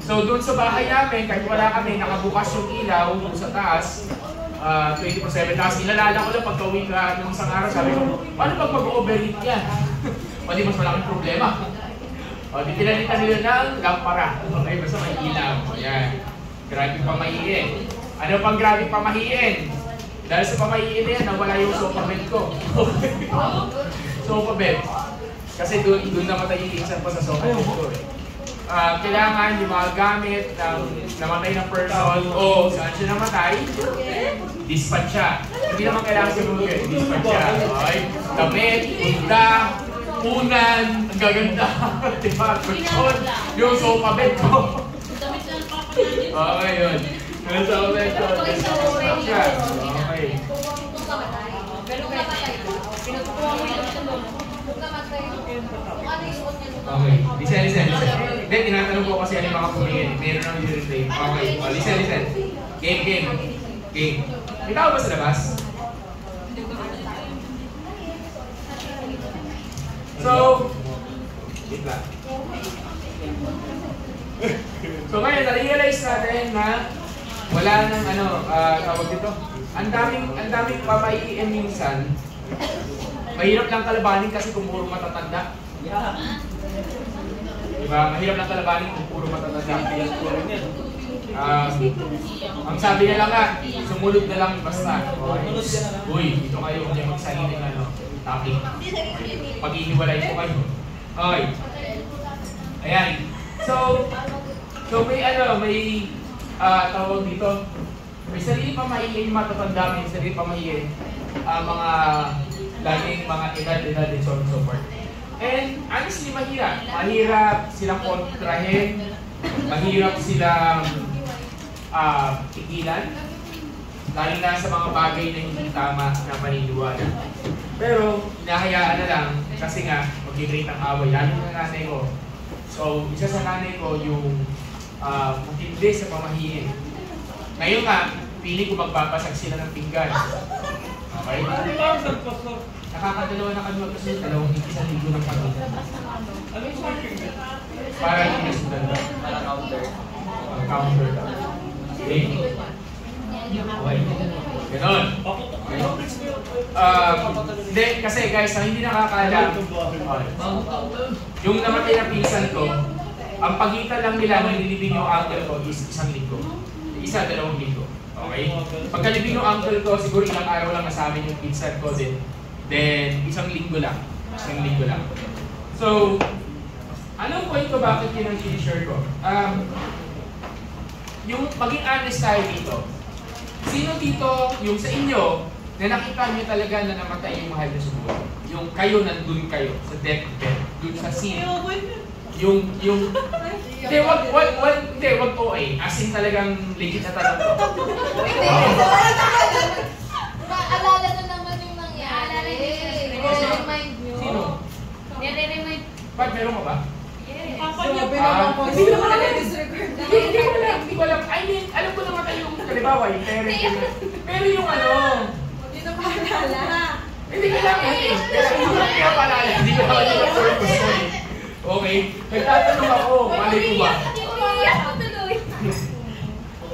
So doon sa bahay namin, kahit wala kami, nakabukas yung ilaw doon sa taas, 24/7. Tapos ilalala ko lang pagka-uwi ka ng isang araw, sabi ko, paano pag mag-overheat yan? Pwede mas malaking problema. O, di pinalitan nila ng lampara. Okay, basta may ilaw. Ayan. Grabe pamahiin. Ano pang grabe pamahiin? Dahil sa pamahiin na yan, nawala yung sofa bed ko. Sofa bed. Kasi doon namatay yung insan pa sa sofa bed ko eh. Kailangan yung mga gamit ng namatay ng person o saan siya namatay, dispatch siya. Hindi naman kailangan siya bumigay, dispatch siya. Okay? Damit, punta, unan, ang gaganda. Diba? Cushion, yung sofa bed ko. damit na napapananin. Okay, yun. Yung sofa bed ko, dispatch siya. Okay. Kung kamatay. Pero kung kamatay, pinagkukuha mo yung tulong. Kung kamatay, kung ano yung suot niya. Okay. Listen. Then, tinatanong ko kasi ano yung mga pumingin. Meron nang i-replay. Okay. Listen. Game. May tao ba sa labas? So, wait lang. So ngayon, na-realize natin na wala nang tawag dito. Ang daming pamahiin minsan. Mahirap lang kalabanin kasi kung puro matatanda. Diba? Mahirap lang kalabanin kung puro matatanda. Ang sabi nila nga, sumunod na lang basta. Uy, dito kayo kung yung magsalita ng topic. Pag-ihiwalay ko kayo. Okay. Ayan. So may tawag dito. May sarili pamahiin, matatanda, may sarili pamahiin. Mga laging mga edad and so on and so forth. And honestly, mahirap silang kontrahin mahirap silang tigilan, lalo na sa mga bagay na hindi tama na paniniwala. Pero, hinahayaan na lang kasi nga, mag-great ang away. Lalo na nanay ko. So, isa sa nanay ko yung matindi sa pamahiin. Ngayon nga, pili ko magpapasag sila ng pinggan. Okay? Nakakadalawa na kami magkasunod, dalawang isang linggo ng pagkakas. Para hindi na sundan ba? Para counter. Counter daw. Okay? Okay. Ganon. Hindi, kasi guys, ang hindi nakakaalam, yung namatay na pinsan ko, ang pagitan lang nila nung nilibing yung uncle ko is isang linggo. Isa, dalawang linggo. Okay? Pagkalibing yung uncle ko, siguro ilang araw lang nasabi yung pinsan ko din. Then, isang linggo lang. Isang linggo lang. So, anong point ko bakit yun ang share ko? Yung maging honest tayo dito. Sino dito, yung sa inyo, na nakita nyo talaga na namatay yung mahal na sa buhay? Yung kayo, nandun kayo, sa deathbed, dun sa scene. Hindi, wag OA. As in talagang legit na tanong ko. Maalala na naman yung nangyari. Nire-remind nyo. Sino? Nire-remind. Ba't meron ka ba? Hindi naman na-disregard. Hindi ko alam. I mean, alam ko naman tayo yung kalibawa, yung parent. Pero yung ano, Hindi na paalala. hindi ko lang. Hindi ko lang pinapalala. Hindi ko lang yung purpose ko. Okay? Nagtatanong ako, mali ko ba? Iiyak ko tuloy.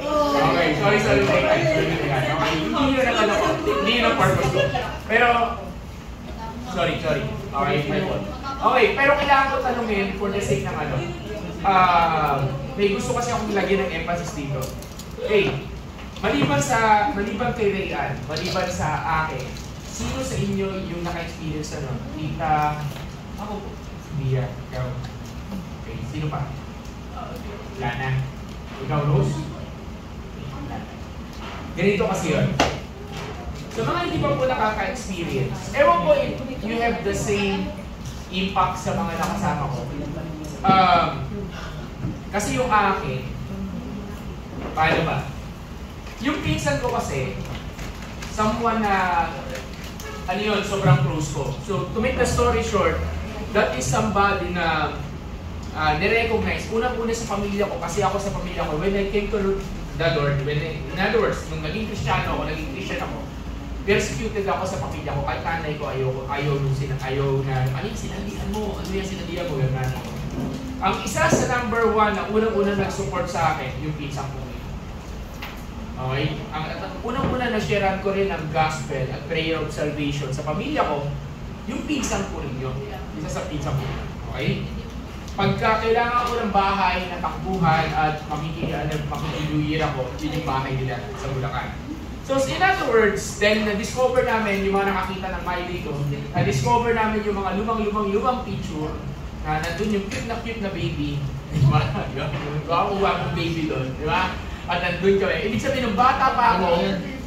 Okay, sorry. Okay, hindi yun ang ano ko. Hindi yun ang purpose ko. Pero, sorry. Okay, my fault. Okay, pero kailangan ko tanungin for the sake ng ano. May gusto kasi akong lagyan ng emphasis dito. Okay, maliban kay Rayan, maliban sa akin, sino sa inyo yung naka-experience ano? Tita, ako po. Bia, ikaw. Okay, sino pa? Lana. Ikaw, Rose? Ganito kasi yun. Sa mga hindi pa po nakaka-experience, ewan ko if you have the same impact sa mga nakasama ko. Kasi yung akin, paano ba? Yung pinsan ko kasi, someone na, ano yun, sobrang close ko. So, to make the story short, that is somebody na nirecognize. Unang-una sa pamilya ko, kasi ako sa pamilya ko, when I came to the Lord, in other words, nung naging Kristiyano ako, naging Christian ako, persecuted ako sa pamilya ko, kahit tanay ko, ayaw na, ano yung sinandihan mo? Ano yung sinandihan mo? Yung nanay ko. Ang isa sa number one na unang-una nag-support sa akin, yung pinsang ko. Okay? Ang unang-una na-sharean ko rin ang gospel at prayer of salvation sa pamilya ko, yung pinsang ko rin yun. Isa sa pinsang ko. Okay? Pagka kailangan ko ng bahay na takbuhan at makikiluyir ako, yun yung bahay nila sa Bulacan. So in other words, then na-discover namin yung mga nakakita ng my day ko, na-discover namin yung mga lumang picture na nandun yung cute na baby, di ba? Yung wapong baby doon, di ba? At nandun kami. Ibig sabihin, nung bata pa ako,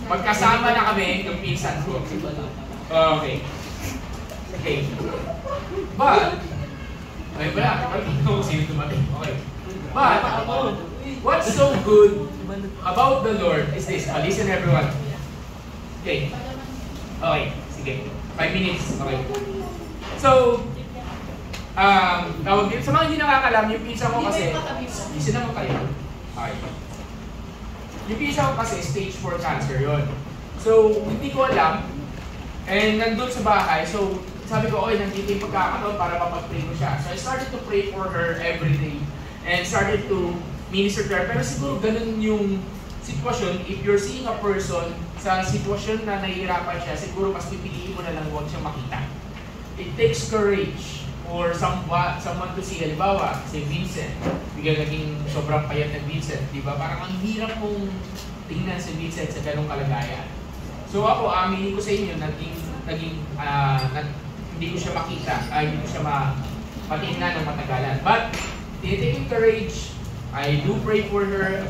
magkasama na kami ng pinsan ko. Okay. But, ay wala, ako sino dumating. Okay. But, what's so good about the Lord is this. Listen everyone. Okay. Sige. 5 minutes. Okay. So, tawag din. Sa mga hindi nakakalam, yung pinsan ko kasi, listen naman kayo. Okay. Yung pinsan ko kasi, stage 4 cancer yun. So, hindi ko alam. And nandun sa bahay, so, sabi ko, nandito yung pagkakataon para mapag-pray ko siya. So, I started to pray for her every day. And started to minister to her. Pero siguro ganun yung sitwasyon. If you're seeing a person sa sitwasyon na nahihirapan siya, siguro mas pipiliin mo na lang huwag siya makita. It takes courage for someone to see. Halimbawa, si Vincent, biglang naging sobrang payat ng Vincent, di ba? Parang ang hirap mong tingnan si Vincent sa ganung kalagayan. So ako, aminin ko sa inyo, hindi ko siya makita, hindi ko siya matingnan ng matagalan. But, tinitake courage, I do pray for her,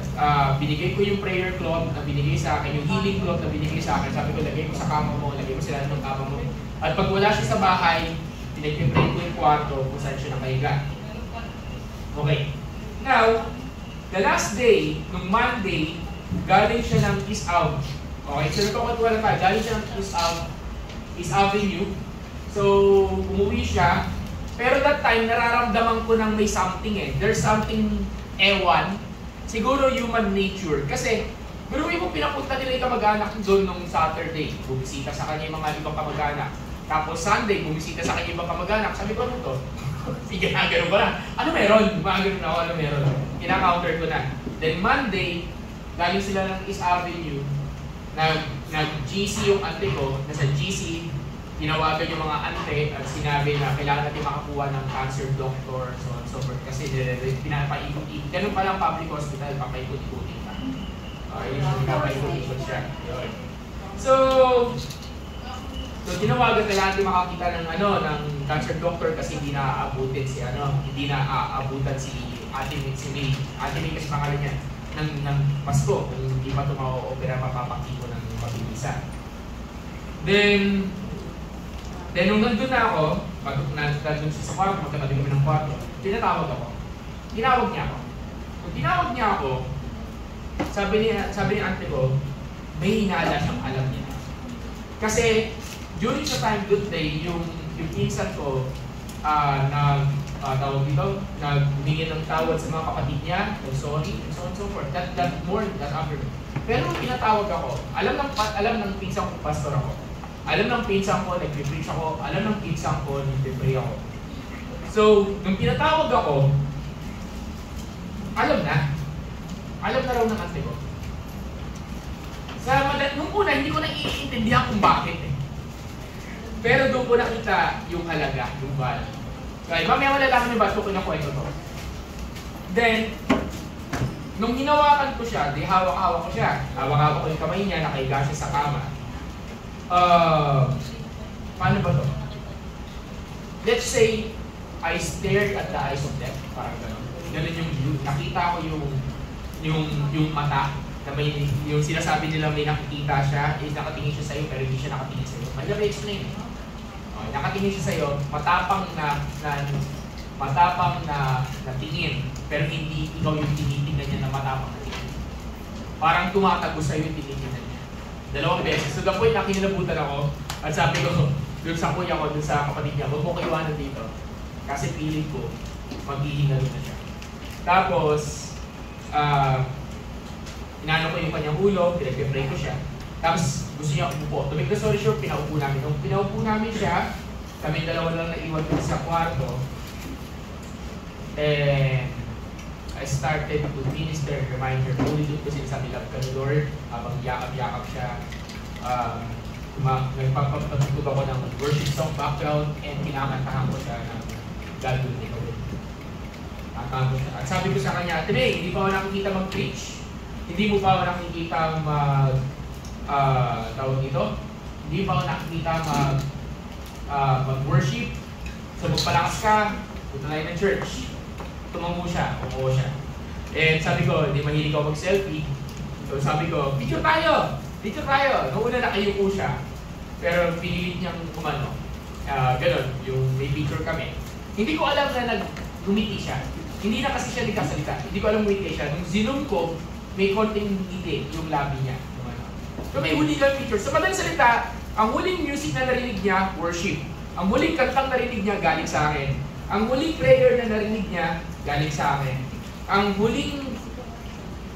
binigay ko yung prayer cloth na binigay sa akin, yung healing cloth na binigay sa akin, sabi ko, lagay mo sa kama mo, lagay mo sila ng kama mo. At pag wala siya sa bahay, pinag-pray ko yung kwarto kung saan siya nakahiga. Okay. Now, The last day, nung Monday, galing siya ng East Ave. Okay, so nagpapatuwa lang tayo. Galing siya ng East Avenue. So, umuwi siya. Pero that time, nararamdaman ko ng may something eh. There's something ewan. Siguro human nature. Kasi, biruin mo pinapunta nila yung kamag-anak doon nung Saturday. Bumisita sa kanya yung mga ibang kamag-anak. Tapos Sunday, bumisita sa kanya yung ibang kamag-anak. Sabi ko, ano to? Sige na, ganun ba na? Ano meron? Ganun ako, ano meron? Kina-counter ko na. Then Monday, galing sila ng East Avenue. Nag-GC yung ante ko. Nasa GC, tinawagan yung mga ante at sinabi na kailangan natin makakuha ng cancer doctor, so on and so forth. Kasi pinapaikot-ikot. Ganun pa lang public hospital, papaikot-ikotin ka. Pinapaikot-ikot siya. So, tinawagan kailangan natin makakita ng cancer doctor kasi hindi na aabutin si Ate May. Ate May kasi pangalan niya ng Pasko kung hindi pa ito ma-opera mapapakiko ng mabilisan. Then nung nandun na ako, nandun siya sa kwarto, magkatabi kami ng kwarto, tinatawag ako. Tinawag niya ako. Kung tinawag niya ako, sabi ni ante ko, may hinala siyang alam niya. Kasi during sa time good day, yung pinsan ko naghumingi ng tawad sa mga kapatid niya, sorry, and so on and so forth. That afternoon. Pero nung pinatawag ako, alam ng pinsan ko, pastor ako. Alam ng pinsan ko, nag-preach ako. Alam ng pinsan ko, nag-pray ako. So, nung pinatawag ako, alam na raw ng ante ko. Nung una, hindi ko na iintindihan kung bakit eh. Pero doon ko nakita yung halaga, yung value. Okay, mamaya malalaman niyo ba ito kung nakwento to. Then, nung hinawakan ko siya, di hawak-hawak ko siya. Hawak-hawak ko yung kamay niya, nakahiga siya sa kama. Paano ba to? Let's say, I stared at the eyes of death. Parang gano'n. Ganun yung view. Nakita ko yung mata na may, yung sinasabi nila may nakikita siya, is nakatingin siya sa'yo pero hindi siya nakatingin sa'yo. Mahirap i-explain eh. Okay, nakatingin siya sa'yo, matapang na tingin, pero hindi ikaw yung tinitingnan niya na matapang na tingin. Parang tumatago sa'yo yung tinitingnan niya. 2 beses. So the point na kinilabutan ako, at sabi ko, dun sa kuya ko, dun sa kapatid niya, huwag mo ko iwanan dito. Kasi feeling ko, maghihingalo na siya. Tapos, inano ko yung kanyang ulo, pinag-pray ko siya. Tapos gusto niya umupo. To make the story short, pinaupo namin. Nung pinaupo namin siya, kami dalawa lang naiwan dun sa kwarto. And I started to minister, remind her, only doon ko sinasabi, love ka ni Lord, habang yakap-yakap siya. Nagpapatutug ako ng worship song background and kinakantahan ko siya ng God will make a way. At sabi ko sa kanya, today, hindi pa ako nakikita mag-preach. Hindi mo pa ako nakikita tawag dito? Hindi pa ako nakikita mag-worship. So magpalakas ka, punta tayo ng church. Tumango siya, umuo siya. And sabi ko, hindi mahilig ako mag-selfie. So sabi ko, picture tayo! Picture tayo! Noong una nakayuko siya. Pero pinilit niyang kumano. Ganon, yung may picture kami. Hindi ko alam na nag-umiti siya. Hindi na kasi siya nagkasalita. Hindi ko alam umiti siya. Nung zoom ko, may konting ngiti yung labi niya. So may huli lang picture. Sa madaling salita, ang huling music na narinig niya, worship. Ang huling kantang narinig niya, galing sa akin. Ang huling prayer na narinig niya, galing sa akin. Ang huling,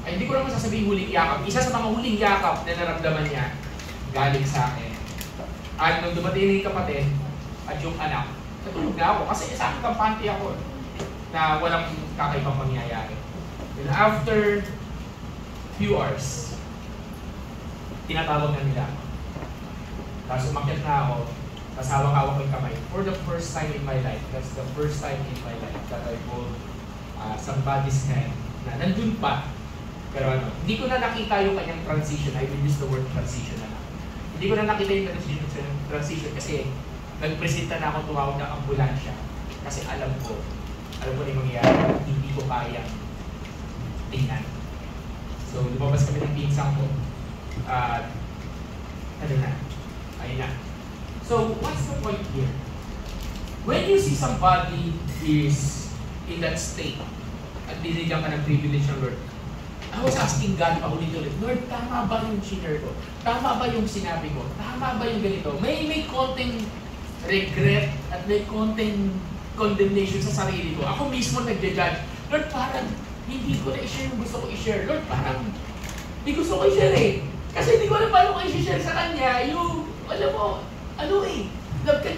hindi ko naman sasabihin huling yakap. Isa sa mga huling yakap na naramdaman niya, galing sa akin. At nung dumating yung kapatid at yung anak, natulog na ako. Kasi sa akin kampante ako na walang kakaibang mangyayari. And after few hours, tinatawag na nila ako. Tapos umakyat na ako, tapos hawak-hawak ko yung kamay. For the first time in my life, that's the first time in my life that I hold somebody's hand na nandun pa. Pero hindi ko na nakita yung kanyang transition. I will use the word transition na lang. Hindi ko na nakita yung transition kasi nagpresenta na ako tumawag ng ambulansya. Kasi alam ko na yung mangyayari, hindi ko kayang tingnan. So, lumabas kami ng pinsang ko. Ayun na. So, what's the point here? When you see somebody is in that state, at binigyan ka ng privilege ng Lord. I was asking God paulit-ulit, Lord, tama ba yung share ko? Tama ba yung sinabi ko? Tama ba yung ganito? May konting regret at may konting condemnation sa sarili ko. Ako mismo nagja-judge. Lord, parang hindi ko na i-share yung gusto ko i-share. Lord, parang hindi gusto ko i-share eh. Kasi hindi ko alam paano ko i-share sa Kanya. Yung, alam mo, love ka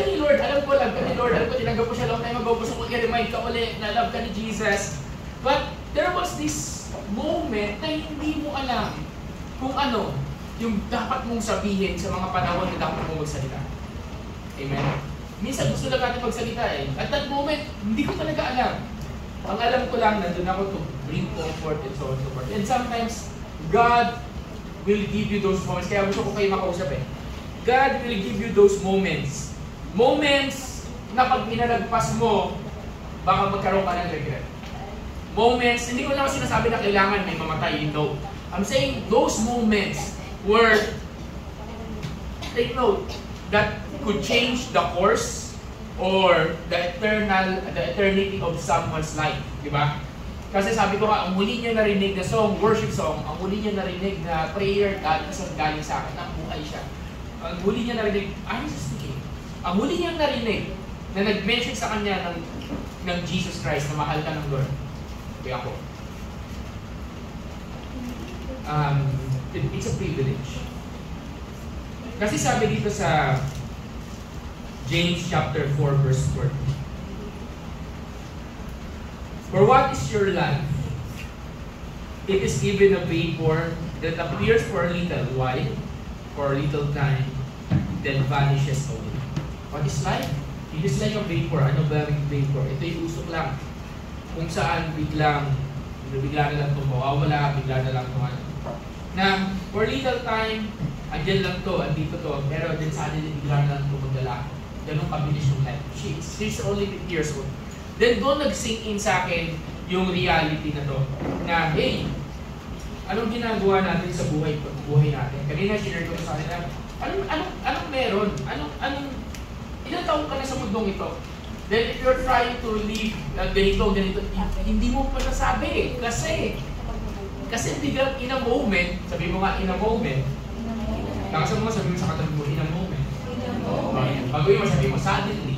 ni Lord. Alam ko, love ka ni Lord. Alam ko, tinanggap ko siya long time ago. Gusto ko i-remind ka ulit na love ka ni Jesus. But there was this moment na hindi mo alam kung ano yung dapat mong sabihin sa mga panahon na dapat mong magsalita. Amen? Minsan gusto lang natin magsalita eh. At that moment, hindi ko talaga alam. Ang alam ko lang, nandun ako to bring comfort and so on and so forth. And sometimes, God will give you those moments. Kaya gusto ko kayo makausap eh. God will give you those moments. Moments na pag pinalagpas mo, baka magkaroon ka ng regret. Moments, hindi ko naman sinasabi na kailangan may mamatay. No. I'm saying those moments where, take note, that could change the course or the eternity of someone's life. Diba? Kasi sabi ko nga, ang muli niyo narinig na song, worship song, ang muli niyo narinig na prayer, galing sa akin, nabuhay siya. Ang muli niya narinig, honestly speaking, ang muli niyang narinig na nag-mention sa kanya ng Jesus Christ na mahal ka ng Lord. Kaya ako. It's a privilege. Kasi sabi dito sa James chapter 4 verse 14. For what is your life? It is given a vapor that appears for a little while, for a little time, then vanishes away. What is life? It is like a vapor. Ano ba yung vapor? Ito yung usok lang. Kung saan bigla na lang ito mawawala, bigla na lang ito na for little time, andyan lang to, andito to, pero din sa atin bigla na lang ito magdala. Ganun kabilis yung life. She's only 50 years old. Then doon nag-sink in sa akin yung reality na to, na hey, anong ginagawa natin sa buhay natin? Kanina share ko sa kanila, anong meron? Ilang taon ka na sa mundong ito? Then if you're trying to live ganito, hindi mo pa nasabi eh. Kasi biglang in a moment, sabi mo nga in a moment, nakasama mo sabi mo sa katabi mo, in a moment. Pag-uwi mo sabi mo, suddenly.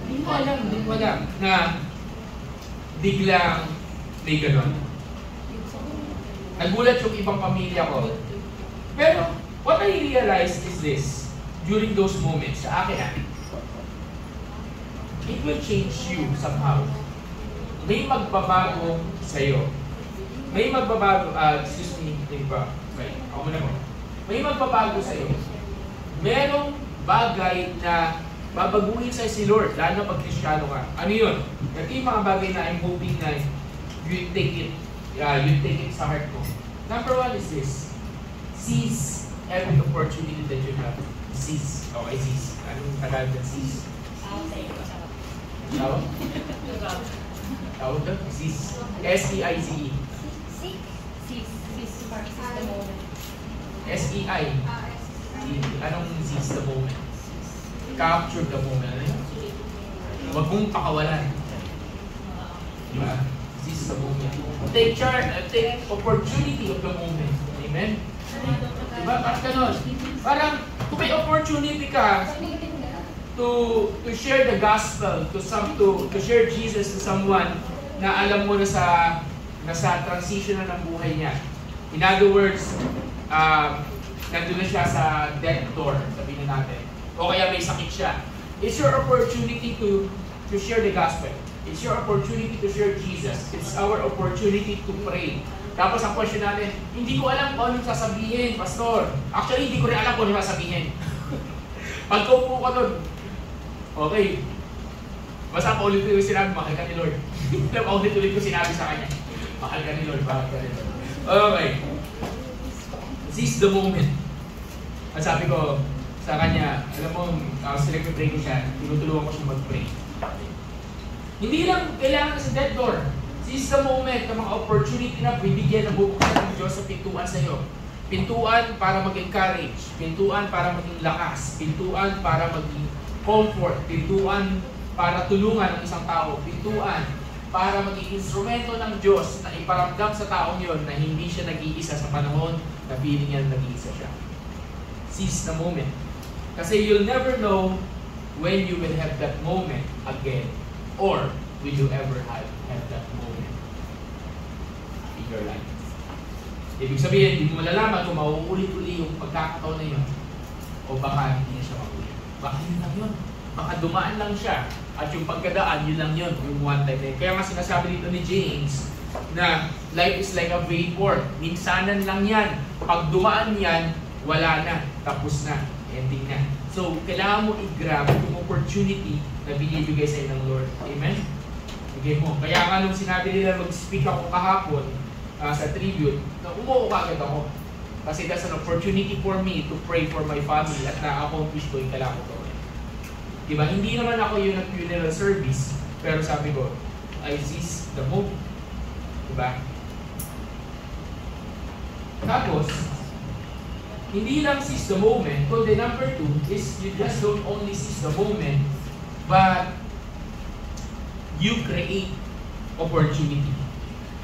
Hindi mo alam na biglang may ganon. Nagulat yung ibang pamilya ko. Pero what I realized is this, during those moments, sa akin it will change you somehow. May magbabago sa'yo. May magbabago, excuse me, ako muna mo. May magbabago sa'yo. Merong bagay na babaguhin sa'yo si Lord, lalo pag Kristiyano ka. Ano yun? Ito yung mga bagay na I'm hoping na you take it sa heart mo. Number one is this. Seize every opportunity that you have. Seize. Okay, seize. Anong Tagalog na seize? Tawag? Tawag doon? Seize. S-E-I-Z-E. S-E-I. Anong seize the moment? Capture the moment. Ano yun? Huwag mong pakawalan. Diba? Seize the moment. Take opportunity of the moment. Amen? Diba? Parang ganun. Parang kung may opportunity ka to share the gospel, to share Jesus to someone na alam mo na sa transition na ng buhay niya. In other words, nandun na siya sa death door, sabihin natin. O kaya may sakit siya. It's your opportunity to share the gospel. It's your opportunity to share Jesus. It's our opportunity to pray. Tapos ang question natin, hindi ko alam kung anong sasabihin, Pastor. Actually, hindi ko rin alam kung anong sasabihin. Pagkaupo ko doon, okay. Basta paulit-ulit ko sinabi, mahal ka ni Lord. Paulit-ulit ko sinabi sa kanya, mahal ka ni Lord, mahal ka ni Lord. Okay. Seize the moment. At sabi ko sa kanya, alam mo, sila nag-pray ko siya, tinutulungan ko siya mag-pray. Hindi lang kailangan sa death door. Seize the moment, ng mga opportunity na bibigyan ng bubuksan ng Diyos sa pintuan sa iyo. Pintuan para mag-encourage, pintuan para maging lakas, pintuan para maging comfort, pintuan para tulungan ang isang tao, pintuan para maging instrumento ng Diyos na iparamdam sa taong yon na hindi siya nag-iisa sa panahon na feeling niya nag-iisa siya. Seize the moment. Kasi you'll never know when you will have that moment again, or will you ever have that moment in your life. Ibig sabihin, hindi mo malalaman kung mauulit-uli yung pagkakataon na yun, o baka hindi siya maulit. Baka yun lang yun. Baka dumaan lang siya, at yung pagkadaan, yun lang yun, yung one time na yun. Kaya nga sinasabi dito ni James, na life is like a vapor. Minsanan lang yan. Pag dumaan yan, wala na. Tapos na. Ending na. So, kailangan mo i-grab yung opportunity na binibigay sa'yo ng Lord. Amen? Bigay mo. Kaya nga nung sinabi nila mag-speak ako kahapon sa tribute, na umuo kagad ako. Kasi that's an opportunity for me to pray for my family at na-accomplish ko yung kailangan ko. Diba? Hindi naman ako yung nag-funeral service, pero sabi ko, I seize the moment. Diba? Tapos, hindi lang seize the moment, kundi number 2 is you just don't only seize the moment, but you create opportunity.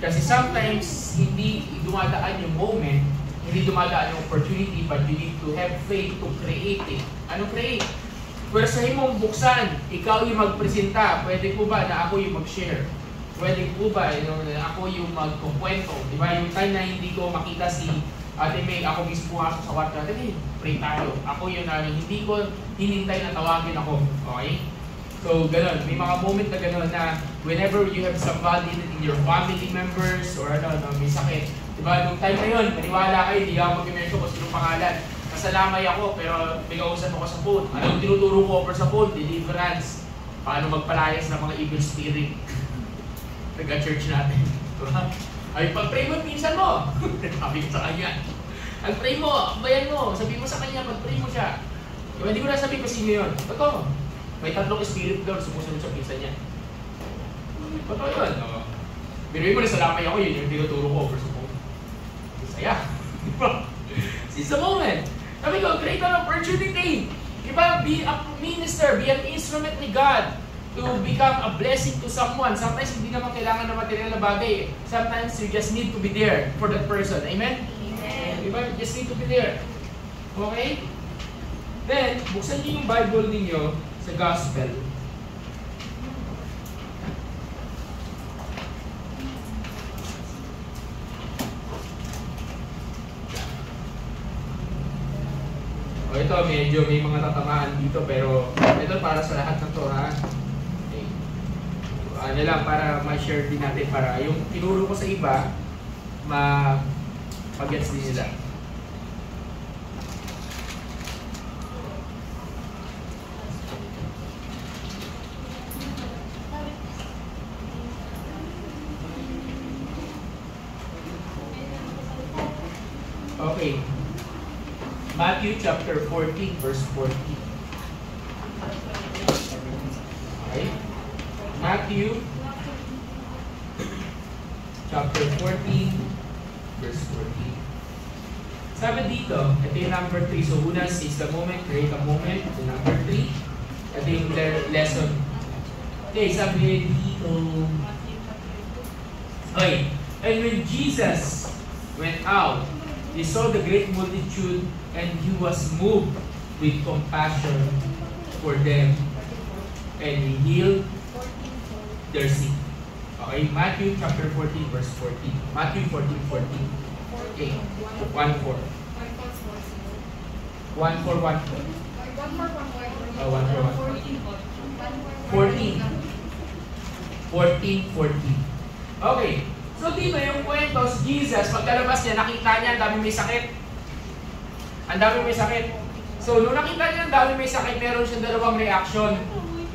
Kasi sometimes, hindi dumadaan yung moment, hindi dumadaan yung opportunity, but you need to have faith to create it. Ano create? Pwersahin mong buksan, ikaw yung magpresenta, pwede po ba na ako yung mag-share? Pwede po ba na ako yung magkukwento? Diba? Yung time na hindi ko makita si Ate May, ako mismo nga sa kwarto, Ate May, pray tayo. Ako yun na hindi ko hinintay na tawagin ako. Okay? So, ganun. May mga moment na ganun na whenever you have somebody in your family members or may sakit. Diba? Nung time na yun, maniwala kayo, hindi ako mag-imento kung sinong pangalan. Nasalamay ako, pero may kausap ako sa phone. Anong tinuturo ko over sa phone? Deliverance. Paano magpalayas ng mga evil spirit. Taga-church natin. Ay, pag-pray mo, pinsan mo. Sabi ko sa kanya. Pag-pray mo, bayan mo. Sabi mo sa kanya, pag-pray mo siya. Hindi ko na sabi pa sino yun. Totoo. May 3 spirit doon, sumusunod sa pinsan niya. Totoo yun. Biruin mo na salamay ako, yun yung tinuturo ko over sa phone. Saya. Seize the moment. Sabi ko, create an opportunity. Diba, be a minister, be an instrument ni God to become a blessing to someone. Sometimes hindi naman kailangan ng material na bagay. Sometimes you just need to be there for that person. Amen? Amen. Diba? You just need to be there. Okay? Then, buksan niyo yung Bible ninyo sa Gospel. O ito, medyo may mga tatamaan dito, pero ito para sa lahat ng to, ha? Okay. Ano lang, para ma-share din natin, para yung tinuro ko sa iba, ma-gets din nila. Okay. Matthew chapter 14, verse 14. Okay? Matthew chapter 14, verse 14. Sabi dito, ito yung number 3. So, una, seize the moment, create a moment. Ito yung number 3. Ito yung lesson. Okay, sabi dito. Okay. And when Jesus went out, he saw the great multitude and he was moved with compassion for them and he healed their sick. Okay, Matthew chapter 14 verse 14. Matthew 14:14. Okay, 1:4. 1:4. 1:4. 14:14. Okay. So dito yung kwento, si Jesus, pagkalabas niya, nakita niya ang dami may sakit. Ang dami may sakit. So nung nakita niya ang dami may sakit, meron siyang dalawang reaction.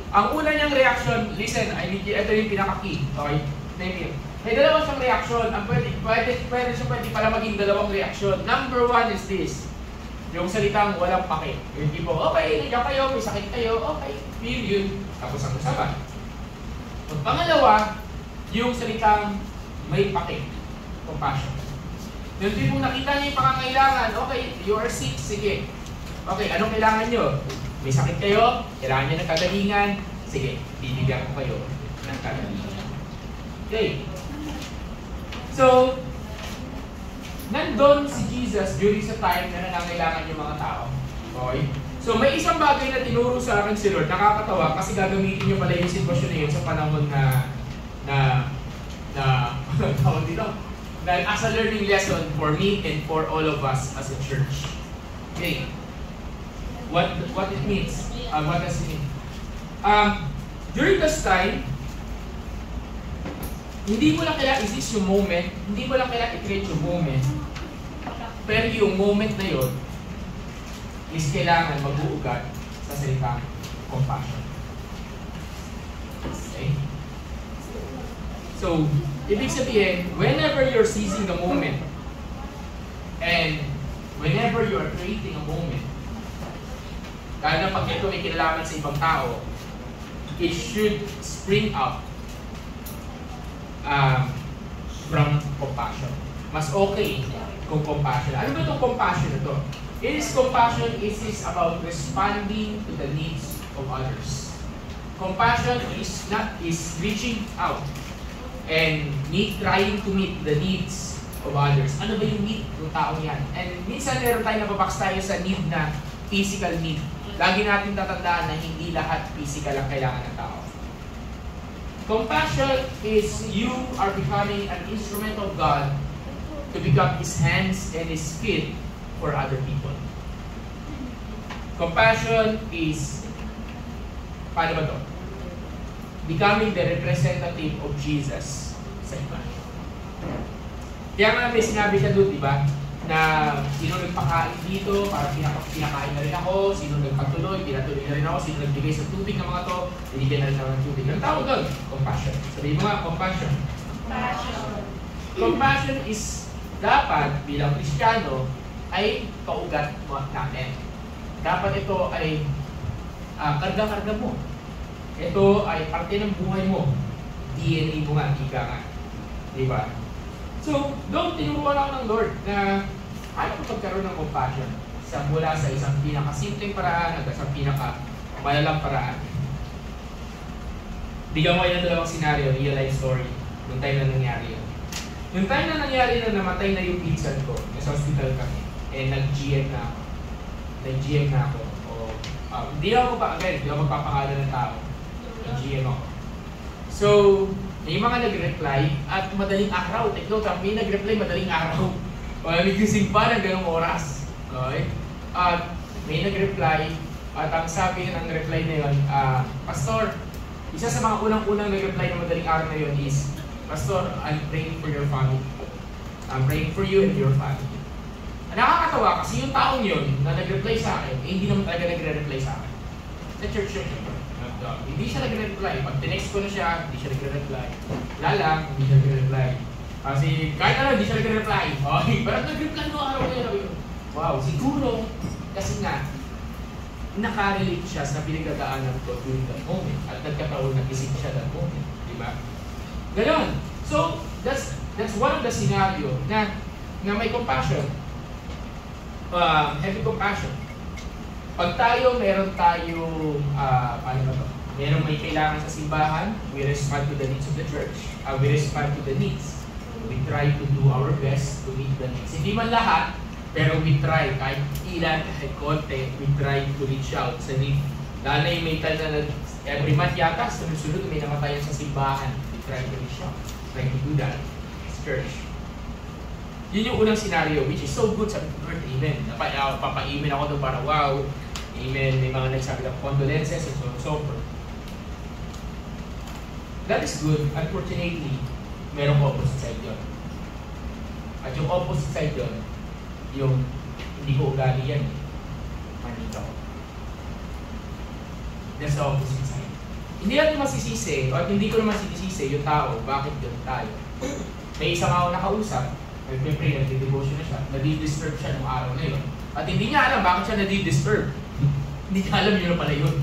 Ang una niyang reaction, listen, ito yung pinaka-key. Okay? Thank you. May dalawang siyang reaction. Ang pwede pala maging dalawang reaction. Number 1 is this. Yung salitang walang pake. Yung tipo, okay, nandiyan kayo, may sakit kayo, okay, feel yun. Tapos ang usapan. Ang pangalawa, yung salitang may pake. Compassion. Yung tipong nakita niya yung pangangailangan, okay, you are sick, sige. Okay, anong kailangan nyo? May sakit kayo, kailangan nyo ng kagalingan, sige, bibigyan ko kayo ng kagalingan. Okay. So, nandun si Jesus during sa time na nangangailangan yung mga tao. Okay? So, may isang bagay na tinuro sa akin si Lord, nakakatawa kasi gagamitin niyo pala yung sitwasyon na yun sa panahon tawag dito, na as a learning lesson for me and for all of us as a church. Okay. What it means? What does it mean? During this time, hindi mo lang kailangan i-seize yung moment, hindi mo lang kailangan i-create yung moment, pero yung moment na yun is kailangan mag-uugat sa salitang compassion. Okay? So, ibig sabihin, whenever you're seizing the moment and whenever you are creating a moment, lalo na pag ito may kinalaman sa ibang tao, it should spring up from compassion. Mas okay kung compassion. Ano ba itong compassion na ito? Compassion is about responding to the needs of others. Compassion is reaching out and trying to meet the needs of others. Ano ba yung need ng taong yan? And minsan meron tayo nababox tayo sa need na physical need. Lagi natin tatandaan na hindi lahat physical ang kailangan ng tao. Compassion is you are becoming an instrument of God to become His hands and His feet for other people. Compassion is, paano ba ito? Becoming the representative of Jesus sa iba. Kaya nga may sinabi siya doon, di ba? Na sino nagpakain dito, para pinakain na rin ako, sino nagpatuloy, pinatuloy na rin ako, sino nagbigay sa tubig ng mga to, binigyan na rin ako ng tubig. Ang tawag doon, compassion. Sabihin mo nga, compassion. Compassion is dapat bilang Kristiyano ay paugat natin. Dapat ito ay karga-karga mo. Ito ay parte ng buhay mo. DNA mo nga, ika nga. Diba? So, doon tinuruan ako ng Lord na ano pagkaroon ng compassion mula sa isang pinakasimpleng paraan hanggang sa pinakamalalang paraan. Bigyan ko kayo ng dalawang scenario, real life story, yung time na nangyari yun. Yung time na nangyari na namatay na yung pinsan ko, nasa hospital kami, nag-GM na ako. Nag-GM na ako. Hindi ako magpapangalan ng tao. Nag-GM ako. So, may mga nag-reply at madaling araw. Take note, may nag-reply madaling araw. Nagising pa ng ganong oras. Okay? At may nag-reply at ang sabi ng reply na yun, Pastor, isa sa mga unang-unang nag-reply na madaling araw na yun is, Pastor, I'm praying for your family. I'm praying for you and your family. Nakakatawa kasi yung taong yun na nag-reply sa akin, hindi naman talaga nagre-reply sa akin. Sa church yun. Hindi siya nagre-reply. Pag tinext ko na siya, hindi siya nagre-reply. Wala lang, hindi siya nagre-reply. Kasi kahit ano, hindi siya nagre-reply. Okay, parang nag-reply no araw na yun. Wow, siguro, kasi nga, nakarelate siya sa pinagdadaanan ko during that moment. At nagkataon nagising siya that moment. Diba? Ganon. So, that's one of the scenario na may compassion. Heavy compassion. Pag meron tayong, paano ba ito? Meron may kailangan sa simbahan, we respond to the needs of the church. We respond to the needs. We try to do our best to meet the needs. Hindi man lahat, pero we try, kahit ilan, kahit konti, we try to reach out sa need. Lalo na yung may na every month yata, sunod-sunod may namatayan sa simbahan. We try to reach out. Try to do that. It's church. Yun yung unang scenario, which is so good, sabi ko, Lord, amen. Papa-amen ako doon para, wow, amen. May mga nagsabi ng condolences and so on and so forth. That is good. Unfortunately, merong opposite side yun. At yung opposite side yun, yung hindi ko ugali yan, manita ko. That's the opposite side. Hindi natin masisisi, at hindi ko naman masisisi yung tao, bakit yun tayo. May isang ako nakausap, nag-pray, nag-devotion na siya, nadi-disturb siya nung araw na yun. At hindi niya alam bakit siya nadi-disturb. Hindi niya alam yun na pala yun.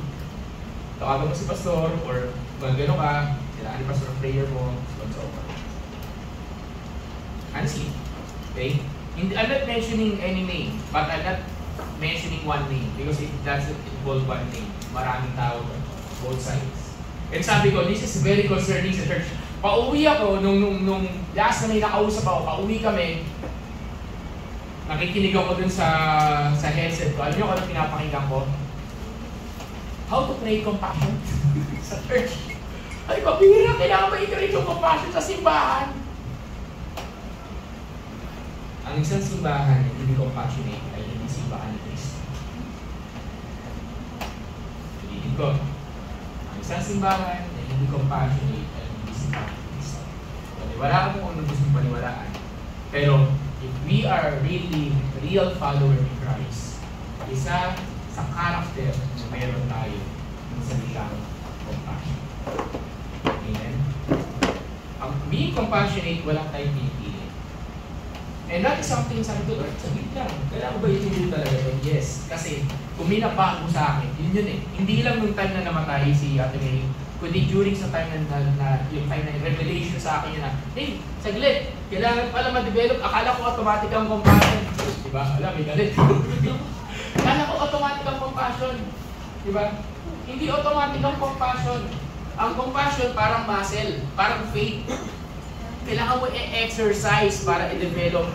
Tawagan mo si pastor, or gano'n ka, kailangan ni pastor prayer mo, so on so forth. Honestly, okay? I'm not mentioning any name, but I'm not mentioning one name because it doesn't involve one name. Maraming tao, both sides. And sabi ko, this is very concerning sa church. Pauwi ako, nung last na may nakausap ako, pauwi kami, nakikinig ako dun sa headset ko. Alam niyo kung ano pinapakinggan ko? How to pray compassion sa church. Ay, mabihira, kailangan ba i-create yung compassion sa simbahan? Ang isang simbahan na hindi compassionate ay hindi simbahan ni Kristo. Ulitin ko. Ang isang simbahan na hindi compassionate ay hindi simbahan ni Kristo. Paniwalaan mo kung ano gusto paniwalaan. Pero, if we are really real follower of Christ, isa sa character na mayroon tayo ng salitang compassion. Amen? Ang being compassionate, walang tayong pinipili. And that is something sabi ko, Lord, saglit lang. Kailangan ba ituro talaga ito? Yes. Kasi kung minabago sa akin, yun eh. Hindi lang nung time na namatay si Ate May, kundi during sa time na yung time na revelation sa akin yun na, hey, saglit, kailangan pala ma-develop. Akala ko automatic ang compassion. Diba? Alam, may galit. Akala ko automatic ang compassion. Diba? Hindi automatic ang compassion. Ang compassion parang muscle, parang faith. Kailangan mo i-exercise para i-develop.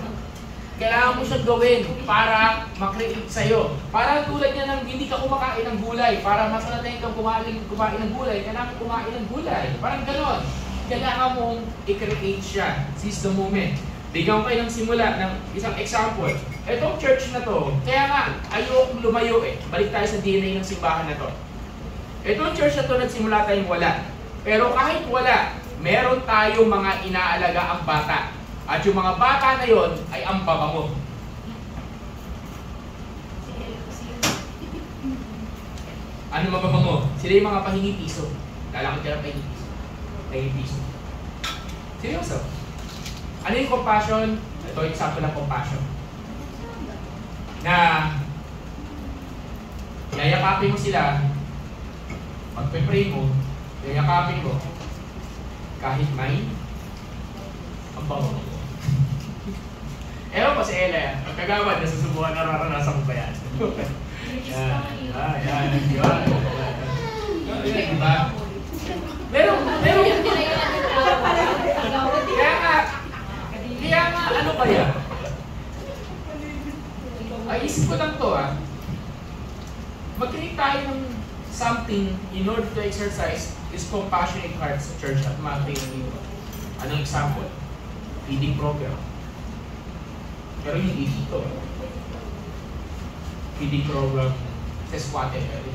Kailangan mo siyang gawin para makreate sa'yo. Para tulad niya ng hindi ka kumakain ng gulay, para masanatay kang kumain ng gulay, kailangan kumain ng gulay. Parang gano'n. Kailangan mong i-create siya. Seize the moment. Bigyan ko kayo ng simula ng isang example. Itong church na to, kaya nga, ayokong lumayo eh. Balik tayo sa DNA ng simbahan na to. Itong church na to, nagsimula tayong wala. Pero kahit wala, meron tayong mga inaalaga ang bata. At yung mga bata na yon ay ang babango. Ano mababango? Sila yung mga pahingi piso. Lalakad ka ng pahingi piso. Pahingi piso. Seryoso. Ano yung compassion? Ito yung example ng compassion. Na yayakapin mo sila, pagpe-pray mo, yayakapin mo, kahit may ang bango. Ewan ko si Ella, pagkagawad, nasusubuhan, nararanasan ko ba yan? Yan. Diba? Pero, kaya nga, ano kaya? Ay, isip ko lang to mag-create tayo ng something in order to exercise this compassionate heart sa church at ma-attain dito. Anong example? Feeding program. Pero hindi dito. Feeding program sa squatter area.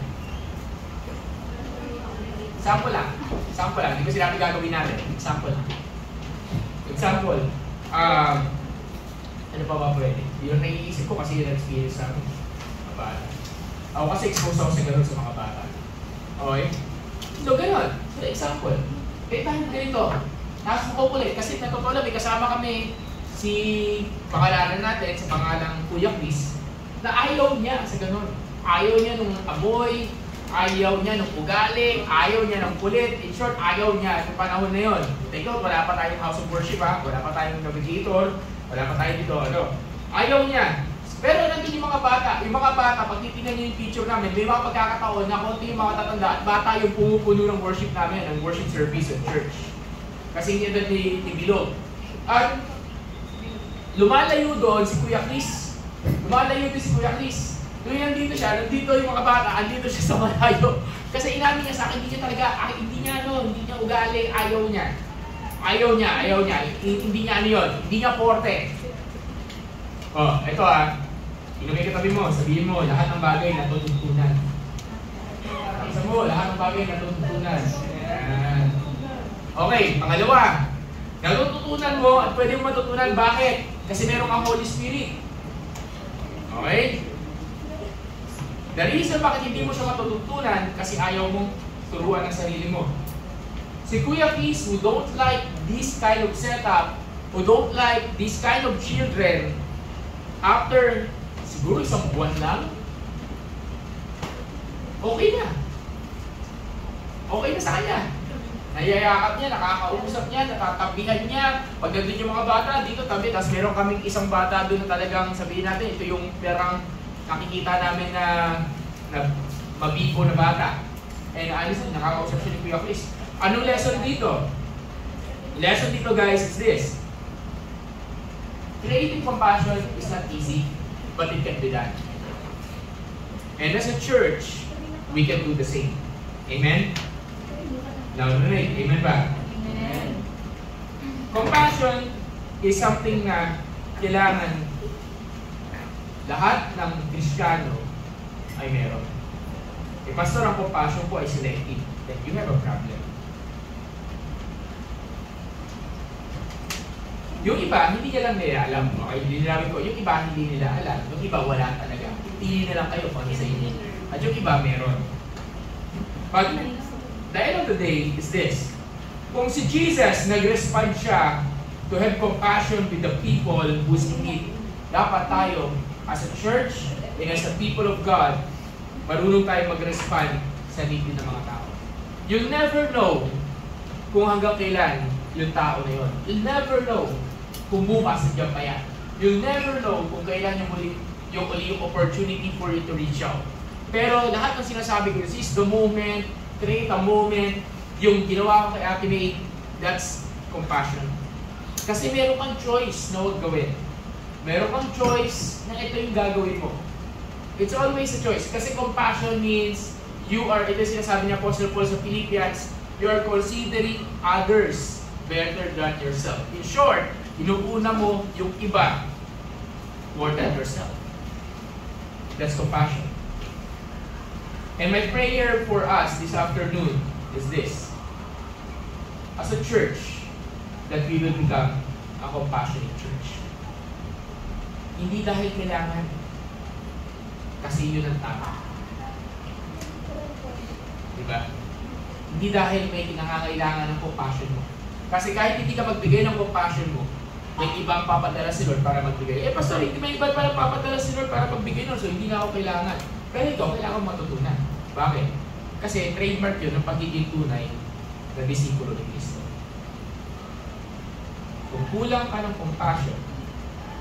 Sample lang. Hindi ko sinabi gagawin natin. Example. Ano pa ba pwede? Yung naiisip ko kasi yung experience sa mga bata. Ako kasi expose ako sa gano'n sa mga bata. Okay? So, gano'n. So, example. Tayo ganito. Tapos makukulit. Kasi natotoo lang, may kasama kami si pakalanan natin sa pangalang Kuya Chris na ayaw niya sa gano'n. Ayaw niya nung amoy, ayaw niya nung ugali, ayaw niya ng kulit. In short, ayaw niya sa panahon na yun. Take note, wala pa tayong house of worship wala pa tayong navigator, wala pa tayo dito, Ayaw niya. Pero nandun yung mga bata. Yung mga bata, pag titignan niyo yung picture namin, may mga pagkakataon na konti yung mga tatanda at bata yung pumupuno ng worship namin, ng worship service at church. Kasi hindi doon ni Bilog. At lumalayo doon si Kuya Chris. Nung nandito siya, nandito yung mga bata, andito siya sa malayo. Kasi inamin niya sa akin, hindi niya ugali, ayaw niya. Hindi niya ano yun, hindi niya forte. Oh, ito Inumay katabi mo, sabihin mo, lahat ng bagay natututunan. Sabihin mo, lahat ng bagay natututunan. Ayan. Okay, pangalawa. Natututunan mo at pwede mo matutunan. Bakit? Kasi meron kang Holy Spirit. Okay? The reason bakit hindi mo siya matututunan kasi ayaw mong turuan ang sarili mo. Si Kuya Chris, who don't like this kind of setup, who don't like this kind of children, after siguro isang buwan lang, okay na. Okay na sa kanya. Nayayakap niya, nakakausap niya, nakatabihan niya. Pag nandun yung mga bata, dito tabi, tapos meron kaming isang bata doon na talagang sabihin natin, ito yung perang nakikita namin na mabibo na bata. And honestly, nakakausap siya ni Kuya Chris. Anong lesson dito? Lesson dito guys is this. Creating compassion is not easy, but it can be done. And as a church, we can do the same. Amen? Now, amen ba? Amen. Compassion is something na kailangan lahat ng Kristiyano ay meron. Eh, pastor, ang compassion po ay selective. Then you have a problem. Yung iba, hindi nila lang nila alam. Okay, linilawin ko. Yung iba, hindi nila alam. Yung iba, wala talaga. Pili na lang kayo kung ano sa inyo. At yung iba, meron. But, the end of the day is this. Kung si Jesus, nag-respond siya to have compassion with the people who's in need, dapat tayo, as a church, and as a people of God, marunong tayo mag-respond sa need ng mga tao. You'll never know kung hanggang kailan yung tao na yun. You'll never know kung bukas nandiyan pa yan. You'll never know kung kailan yung opportunity for you to reach out. Pero lahat ng sinasabi ko, this is the moment, create a moment, yung ginawa ko kay Ate May, that's compassion. Kasi meron kang choice na huwag gawin. Meron kang choice na ito yung gagawin mo. It's always a choice. Kasi compassion means you are, ito sinasabi niya Apostle Paul sa Philippians, you are considering others better than yourself. In short, inuuna mo yung iba more than yourself. That's compassion. And my prayer for us this afternoon is this. As a church, that we will become a compassionate church. Hindi dahil kailangan, kasi yun ang tama. Diba? Hindi dahil may kinakailangan ng compassion mo. Kasi kahit hindi ka magbigay ng compassion mo, may ibang papadala si Lord para magbigay. Eh, pastor, hindi may ibang papadala si Lord para magbigay nun, so hindi na ako kailangan. Pero ito, kailangan matutunan. Bakit? Kasi trademark yun ng pagiging tunay na disipulo ni Kristo. Kung kulang ka ng compassion,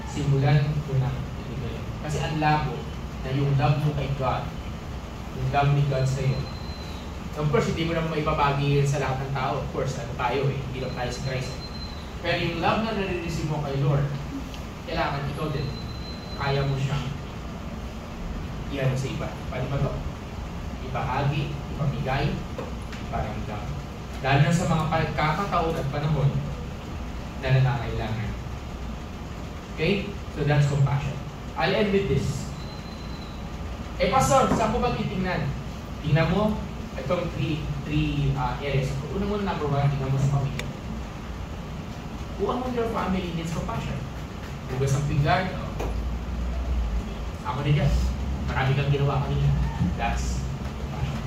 simulan mo na ibigay. Kasi ang labo na yung love mo kay God, yung love ni God sa iyo. Of course, hindi mo naman maibabagi sa lahat ng tao. Of course, ano tayo eh, hindi lang tayo sa Christ. Pero yung love na nare-receive mo kay Lord, kailangan ikaw din, kaya mo siyang iyan sa iba. Paano ba ito? Ibahagi, ipamigay, iparamdam. Lalo na sa mga pagkakataon at panahon na nangangailangan. Okay? So that's compassion. I'll end with this. Eh, pastor, saan ko ba titingnan? Tingnan mo, itong three areas. Una muna, number one, tingnan mo sa pamilya. Who among your family needs compassion? Hugas ang pinggan, ako na dyan. Marami kang ginawa kanina. That's compassion.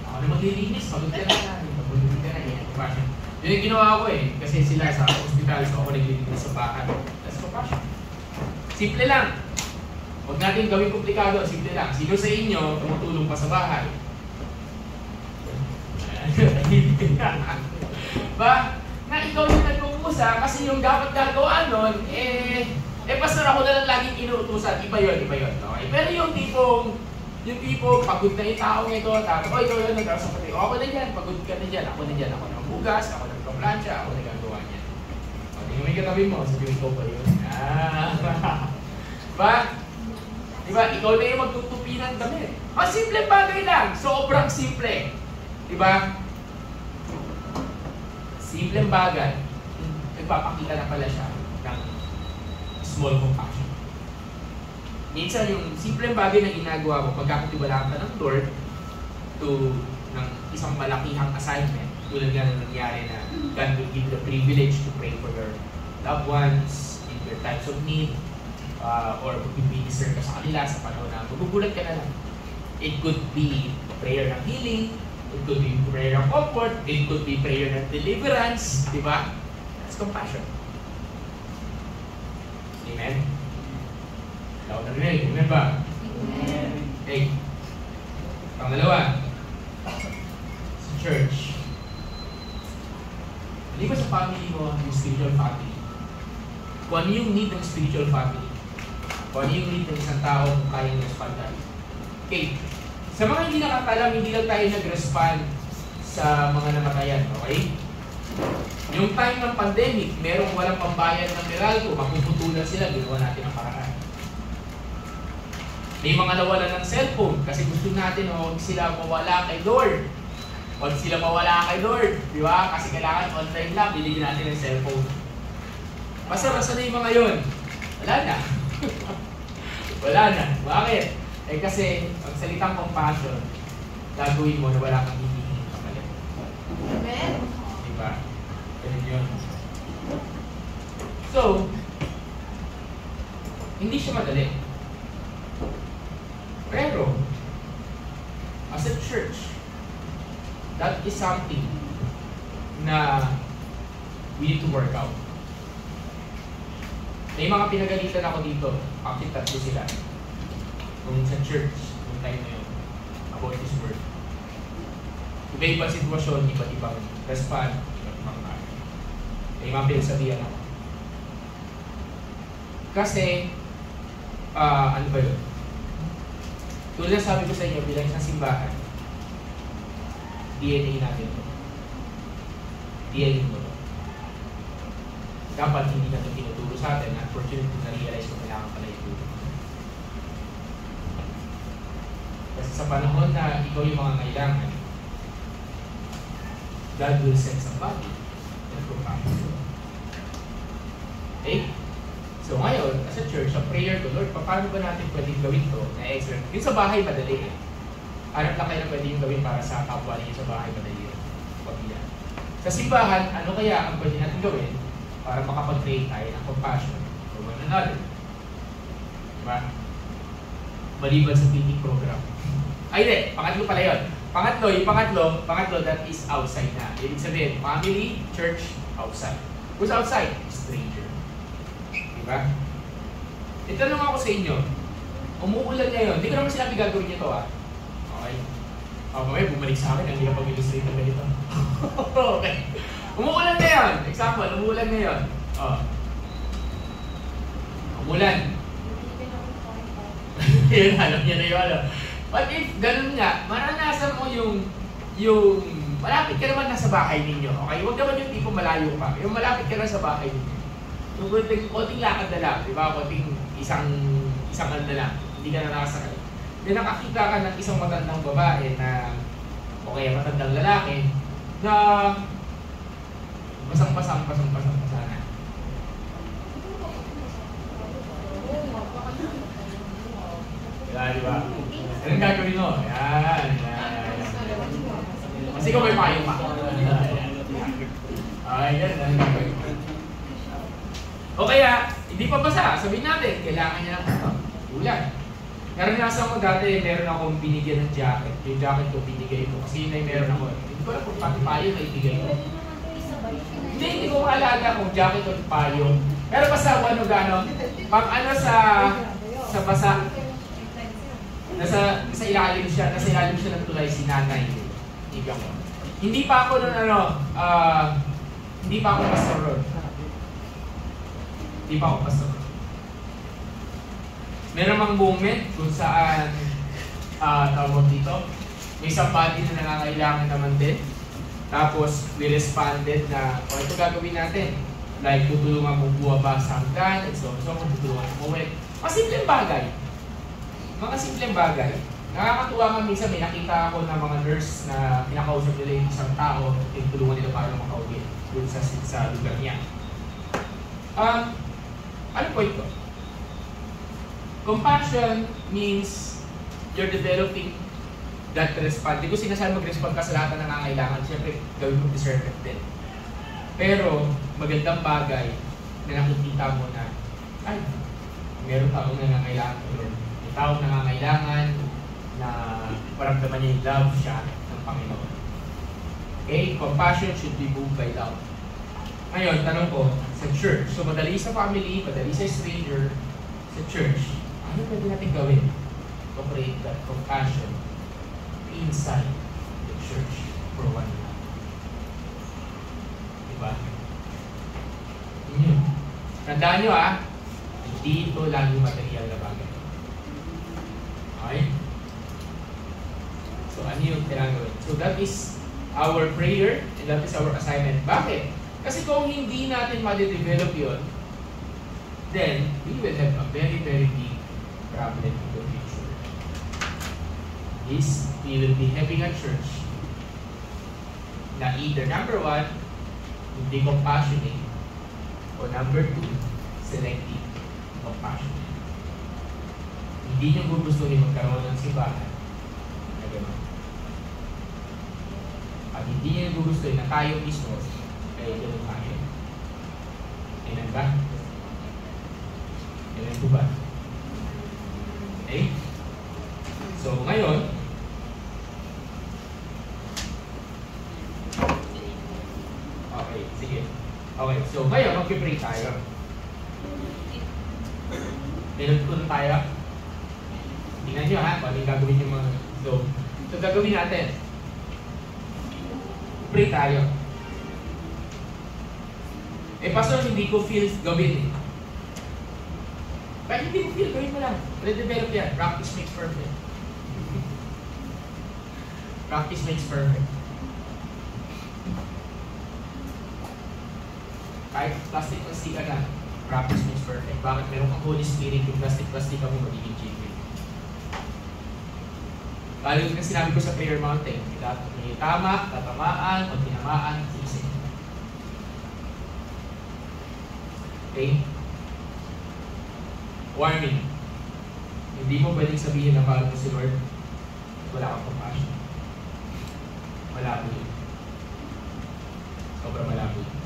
Ako na maglilinis, pagod ka na. Pagod ka na yan. Compassion. Yun yung ginawa ko eh. Kasi sila sa hospital, so ako naglilinis sa bahay. That's compassion. Simple lang. Huwag natin gawing komplikado. Simple lang. Sino sa inyo tumutulong pa sa bahay? Ba? Na ikaw yung nag-uusa kasi yung dapat gagawa nun, pastor ako na lang laging inuutusan. Iba yun. Okay? Pero yung tipong pagod na yung taong ito, tapos, ito yun, tapos ako na dyan, pagod ka na dyan, ako nang bugas, ako nang kaplansya, ako nagagawa niyan. O, tingnan mo yung katabi mo, sabihin ko ba yun? Ba? Diba? Ikaw na yung magtutupi ng damit. Simple bagay lang. Sobrang simple. Diba? Simpleng bagay, nagpapakita na pala siya ng small compassion. Minsan yung simpleng bagay na ginagawa mo, pagkakatiwalaan ka ng Lord ng isang malakihang assignment, tulad nga na nangyari na God will give you the privilege to pray for your loved ones in their times of need, or mag-minister ka sa kanila sa panahon na magugulat ka na lang. It could be prayer ng healing, it could be prayer of comfort, it could be prayer of deliverance, di ba? That's compassion. Amen? Tawag na rin, amen ba? Amen. Okay. Pangalawa, sa church. Hindi ba sa family mo, yung spiritual family? Kung ano yung need ng spiritual family? Kung ano yung need ng isang tao kung kaya nag-respond tayo? Okay. Sa mga hindi nakakalam, hindi lang tayo nag-respond sa mga namatayan, okay? Yung time ng pandemic, merong walang pambayad ng Meralco, mapuputulan sila, ginawa natin ang paraan. May mga nawalan ng cellphone kasi gusto natin huwag sila mawala kay Lord. Huwag sila mawala kay Lord. Di ba? Kasi kailangan online lang, biligyan natin ng cellphone. Basta na yung mga yun. Wala na. Wala na. Bakit? Eh kasi, ang salitang compassion, gagawin mo na wala kang hihingin kapalit. Amen. Diba? Ganun yun. So, hindi siya madali. Pero, as a church, that is something na we need to work out. May mga pinagalitan ako dito. Actually, tatlo sila. Kung sa church, yung time na yun, about this word. Iba-ibang sitwasyon, iba't ibang respond, iba't ibang kaya. May mga pinagsabihan ako. Kasi, ano ba yun? Tulad na sabi ko sa inyo, bilang isang simbahan, DNA natin ito. DNA mo ito. Dapat hindi na ito tinuturo sa atin. Unfortunately, na-realize ko kailangan pala ito. Kasi sa panahon na ikaw yung mga kailangan, God will send somebody that will come. Okay? So ngayon, as a church, a prayer to Lord, paano ba natin pwedeng gawin ito na excellent? Yung sa bahay, madali eh. Hanap lang kayo na pwede yung gawin para sa kapwa niyo sa bahay, madali yun. Pamilya. Sa simbahan, ano kaya ang pwede natin gawin para makapag-create tayo ng compassion for one another? Diba? Maliban sa feeding program. Ay, hindi. Pangatlo pala yun. Pangatlo, that is outside na. Ibig sabihin, family, church, outside. Who's outside? Stranger. Diba? Itanong ako sa inyo, umuulan ngayon, hindi ko naman sinabi gagawin niyo to Okay? Mamaya bumalik sa akin, ang hirap pag-illustrate na ganito. Okay. Umuulan ngayon. Example, umuulan ngayon. Umulan. Yun, alam niya na yun. But if ganun nga, maranasan mo yung malapit ka naman nasa bahay ninyo. Okay? Huwag naman yung tipo malayo pa. Yung malapit ka na sa bahay ninyo. Yung konting lakad na lang. Di ba? Konting isang ano na lang. Hindi ka na nakasakay. Then nakakita ka ng isang matandang babae na o kaya matandang lalaki na basang-basang na. Di ba? Ganun gagawin mo. Yan. Kasi ikaw may payo pa. Ay, yan. O kaya, hindi pa basa. Sabihin natin, kailangan niya ng ulan. Naranasan ko dati, meron akong binigyan ng jacket. Yung jacket ko, binigay ko. Kasi yun ay meron ako. Hindi ko alam kung pati payo na ibigay ko. Hindi ko maalala kung jacket o payo. Pero basta ano gano'n, pag ano sa basa, nasa ilalim siya ng tulay si nanay. Iga ko. Hindi pa ako nun hindi pa ako pastor ron. Hindi pa ako pastor. Meron mang moment kung saan tawag dito, may somebody na nangangailangan naman din. Tapos, we responded na, ito gagawin natin. Like, tutulungan mong buwaba sa hanggan, and so tutulungan mo uwi. Mga simpleng bagay. Mga simpleng bagay. Nakakatuwa nga minsan, may nakita ako ng mga nurse na pinakausap nila yung isang tao, tinutulungan nila para makauwi dun sa lugar niya. Ano po ito? Compassion means you're developing that response. Hindi ko sinasabi mag-respond ka sa lahat ng nangangailangan. Siyempre, gawin mo discernment din. Pero, magandang bagay na nakikita mo na, ay, meron taong nangangailangan ko. May taong nangangailangan na maramdaman niya yung love siya ng Panginoon. Okay? Compassion should be moved by love. Ngayon, tanong ko, sa church, so madali sa family, madali sa stranger, sa church, ano pwede natin gawin to create that compassion inside the church for one another? Diba? Yun. Tandaan nyo hindi ito lang yung material na bagay. Okay? So, ano yung kailangan gawin? So, that is our prayer and that is our assignment. Bakit? Kasi kung hindi natin ma-develop yun, then we will have a very, very big problem in the future. Is we will be having a church na either number 1, hindi compassionate, o number 2, selective compassionate. Hindi nyo gugustuhin magkaroon ng simbahan na gano'n. At hindi nyo gugustuhin na tayo mismo ay gano'n tayo. Kailan ba? Kailan po ba? Okay? So, ngayon, okay, sige. Okay, so ngayon, mag-pray tayo. Pinagpunta tayo. Tingnan nyo ha, kung ano yung gagawin yung mga so gagawin natin. Pray tayo. Eh, pastor, hindi ko feel gawin eh. Kahit hindi ko feel, gawin mo lang. Re-develop yan. Practice makes perfect. Practice makes perfect. Kahit plastic ka na, practice makes perfect. Bakit meron kang Holy Spirit, yung plastic ka mo magiging genuine. Lalo yung sinabi ko sa prayer mountain, may tama, tatamaan, pag tinamaan, sisig. Okay? Warning. Hindi mo pwedeng sabihin na mahal mo si Lord, wala kang compassion. Malabo yun. Sobrang malabo yun.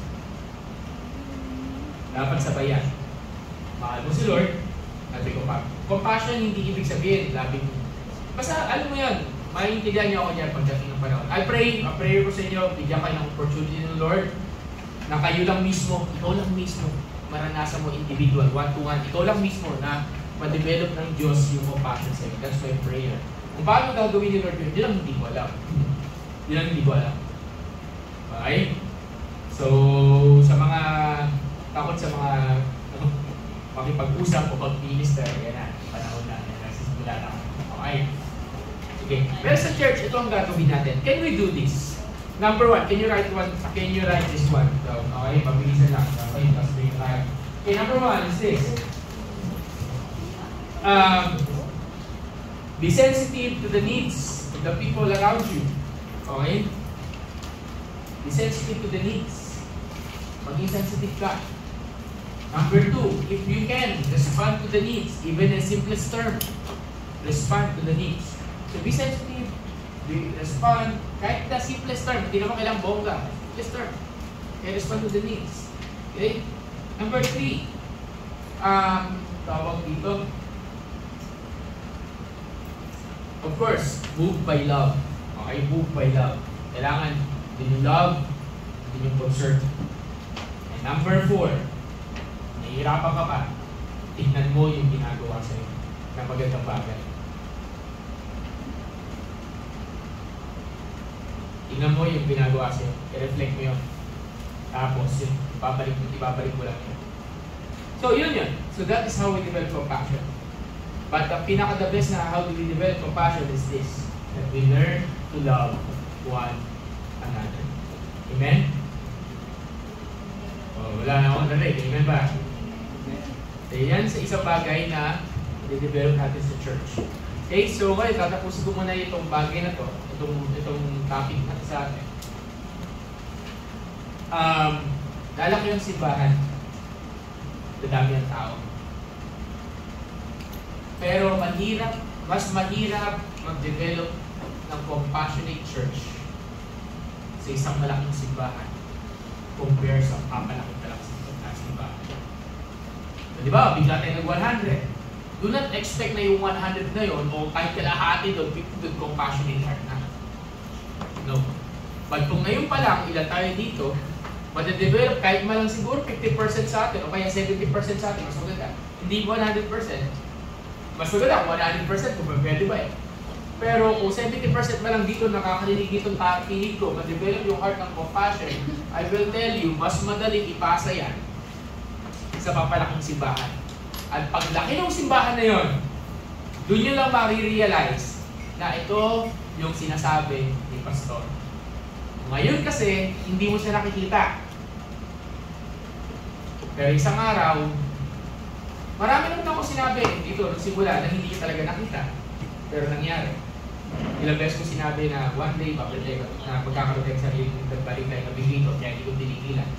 Dapat sabayan. Mahal mo si Lord, at may compassion. Compassion hindi ibig sabihin, labing. Basta, alam mo yan, maintindihan niyo ako niyan pagdating ng panahon. I pray, ang prayer ko sa inyo, bigyan kayo ng opportunity ng Lord, na kayo lang mismo, ikaw lang mismo, maranasan mo individual, one-to-one, ikaw lang mismo na ma-develop ng Diyos yung compassion sa iyo. That's my prayer. Kung paano gagawin ni Lord yun, yun lang hindi ko alam. Yun lang hindi ko alam. Okay? So, sa mga takot sa mga makipag-usap o pag-minister, yan na, panahon na, nagsisimula na. Okay? Sige. Pero sa church, ito ang gagawin natin. Can we do this? Number 1, can you write this one down? Okay, mabilisan lang. Okay, tapos bigyan tayo. Okay, number 1 is this. Be sensitive to the needs of the people around you. Okay? Be sensitive to the needs. Maging sensitive ka. Number 2, if you can, respond to the needs, even in simplest term. Respond to the needs. So be sensitive, respond, kahit the simplest term, hindi naman kailang bongga. Simplest term. Okay, respond to the needs. Okay? Number 3, tawag dito. Of course, move by love. Okay, move by love. Kailangan din yung love, din yung concern. And number 4, nahihirapan ka pa, tignan mo yung ginagawa sa'yo na magandang bagay. Tingnan mo yung ginagawa sa'yo, i-reflect mo yun. Tapos, yun, ibabalik mo lang yun. So, yun. So, that is how we develop compassion. But the pinaka-the best na how do we develop compassion is this, that we learn to love one another. Amen? Oh, wala na akong narinig. Amen ba? So, yan sa isang bagay na i-develop natin sa church. Okay, so ngayon, tatapusin ko muna itong bagay na to, itong topic natin sa atin. Lalaki yung simbahan. Dadami ang tao. Pero mas mahirap mag-develop ng compassionate church sa isang malaking simbahan compare sa papalaking simbahan. So, di ba, bigla tayo nag-100. Do not expect na yung 100 na yun o kahit kalahati doon, compassionate heart na. No. But kung ngayon pa lang, ilan tayo dito, madadevelop kahit malang siguro 50% sa atin o kaya 70% sa atin, mas maganda. Hindi 100%. Mas maganda, 100% kung pwede ba eh. Pero kung 70% malang dito nakakarinig itong pinig ko, ma-develop yung heart ng compassion, I will tell you, mas madaling ipasa yan sa papalaking simbahan. At paglaki ng simbahan na yon, doon nyo lang marirealize na ito yung sinasabi ni Pastor. Ngayon kasi, hindi mo siya nakikita. Pero isang araw, marami naman ako sinabi dito nung simula na hindi ko talaga nakita. Pero nangyari. Ilang beses ko sinabi na one day, babalik na magkakaroon tayo sa sarili ng nagbalik tayo na bigito, kaya hindi ko tinigilan.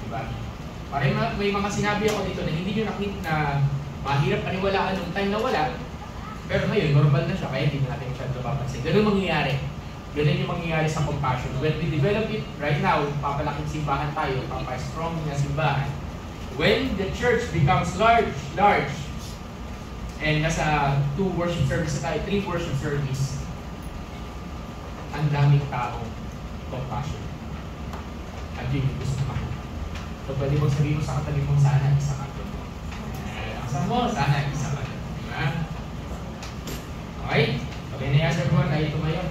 Diba? Parang may mga sinabi ako dito na hindi nyo nakita na mahirap paniwalaan nung time na wala. Pero ngayon, normal na siya, kaya hindi natin masyadong napapansin. Ganun mangyayari. Ganun yung mangyayari sa compassion. When we develop it right now, papalaking simbahan tayo, papastrong na simbahan. When the church becomes large, and nasa 2 worship services tayo, 3 worship service, ang daming taong compassion. At yun yung gusto ko. So, pwede mong sabihin mo sa katabi mong sana isa ka doon. Asa mo, sana isa ka doon. Diba? Okay? Okay na yan, everyone. Tayo tumayo.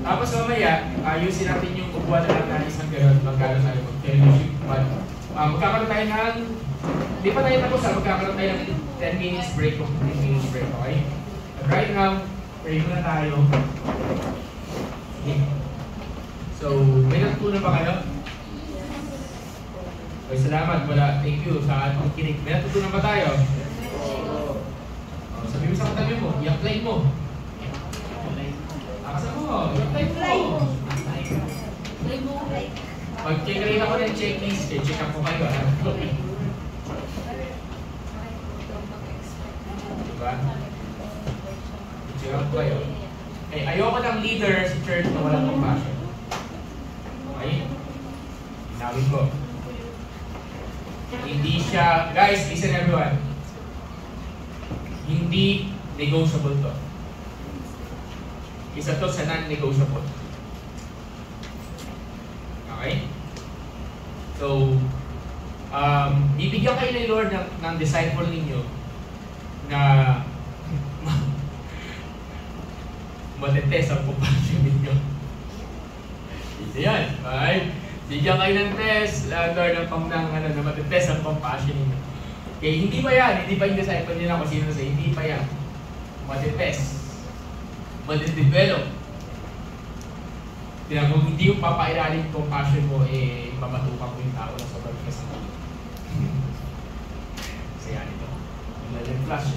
Tapos mamaya, ayusin natin yung kukuha na lang natin isang gano'n, magkano tayo mag-fellowship. But magkakaroon tayo ng, hindi pa tayo tapos, magkakaroon tayo ng 10 minutes break o 15 minutes break, okay? But right now, pray muna tayo. Okay. So, may natutunan ba kayo? Okay, salamat. Wala. Thank you sa ating kinig. May natutunan ba tayo? Sabi mo sa katabi mo, i-apply mo. Akasan mo, i-apply mo. Mag-check-rate ako ng checklist. Check up ko kayo. Diba? Check up ko kayo. Okay, ayoko ng leader sa church na walang compassion. Okay? Inawin ko. Hindi siya, guys, listen everyone. Hindi negotiable to. Isa to sa non-negotiable. Okay? So, bibigyan kayo ni Lord ng disciple ninyo na matetest ang compassion ninyo. Ito yan. Okay? Bigyan kayo ng test, Lord, na matetest ang compassion ninyo. Okay, hindi pa yan. Hindi pa yung disciple nila kung sino sa hindi pa yan. Matetest. Madidevelop. Kung hindi yung papailalim yung compassion mo, mamatukan mo yung tao na sobrang kasama. Saya nito. Yung flash.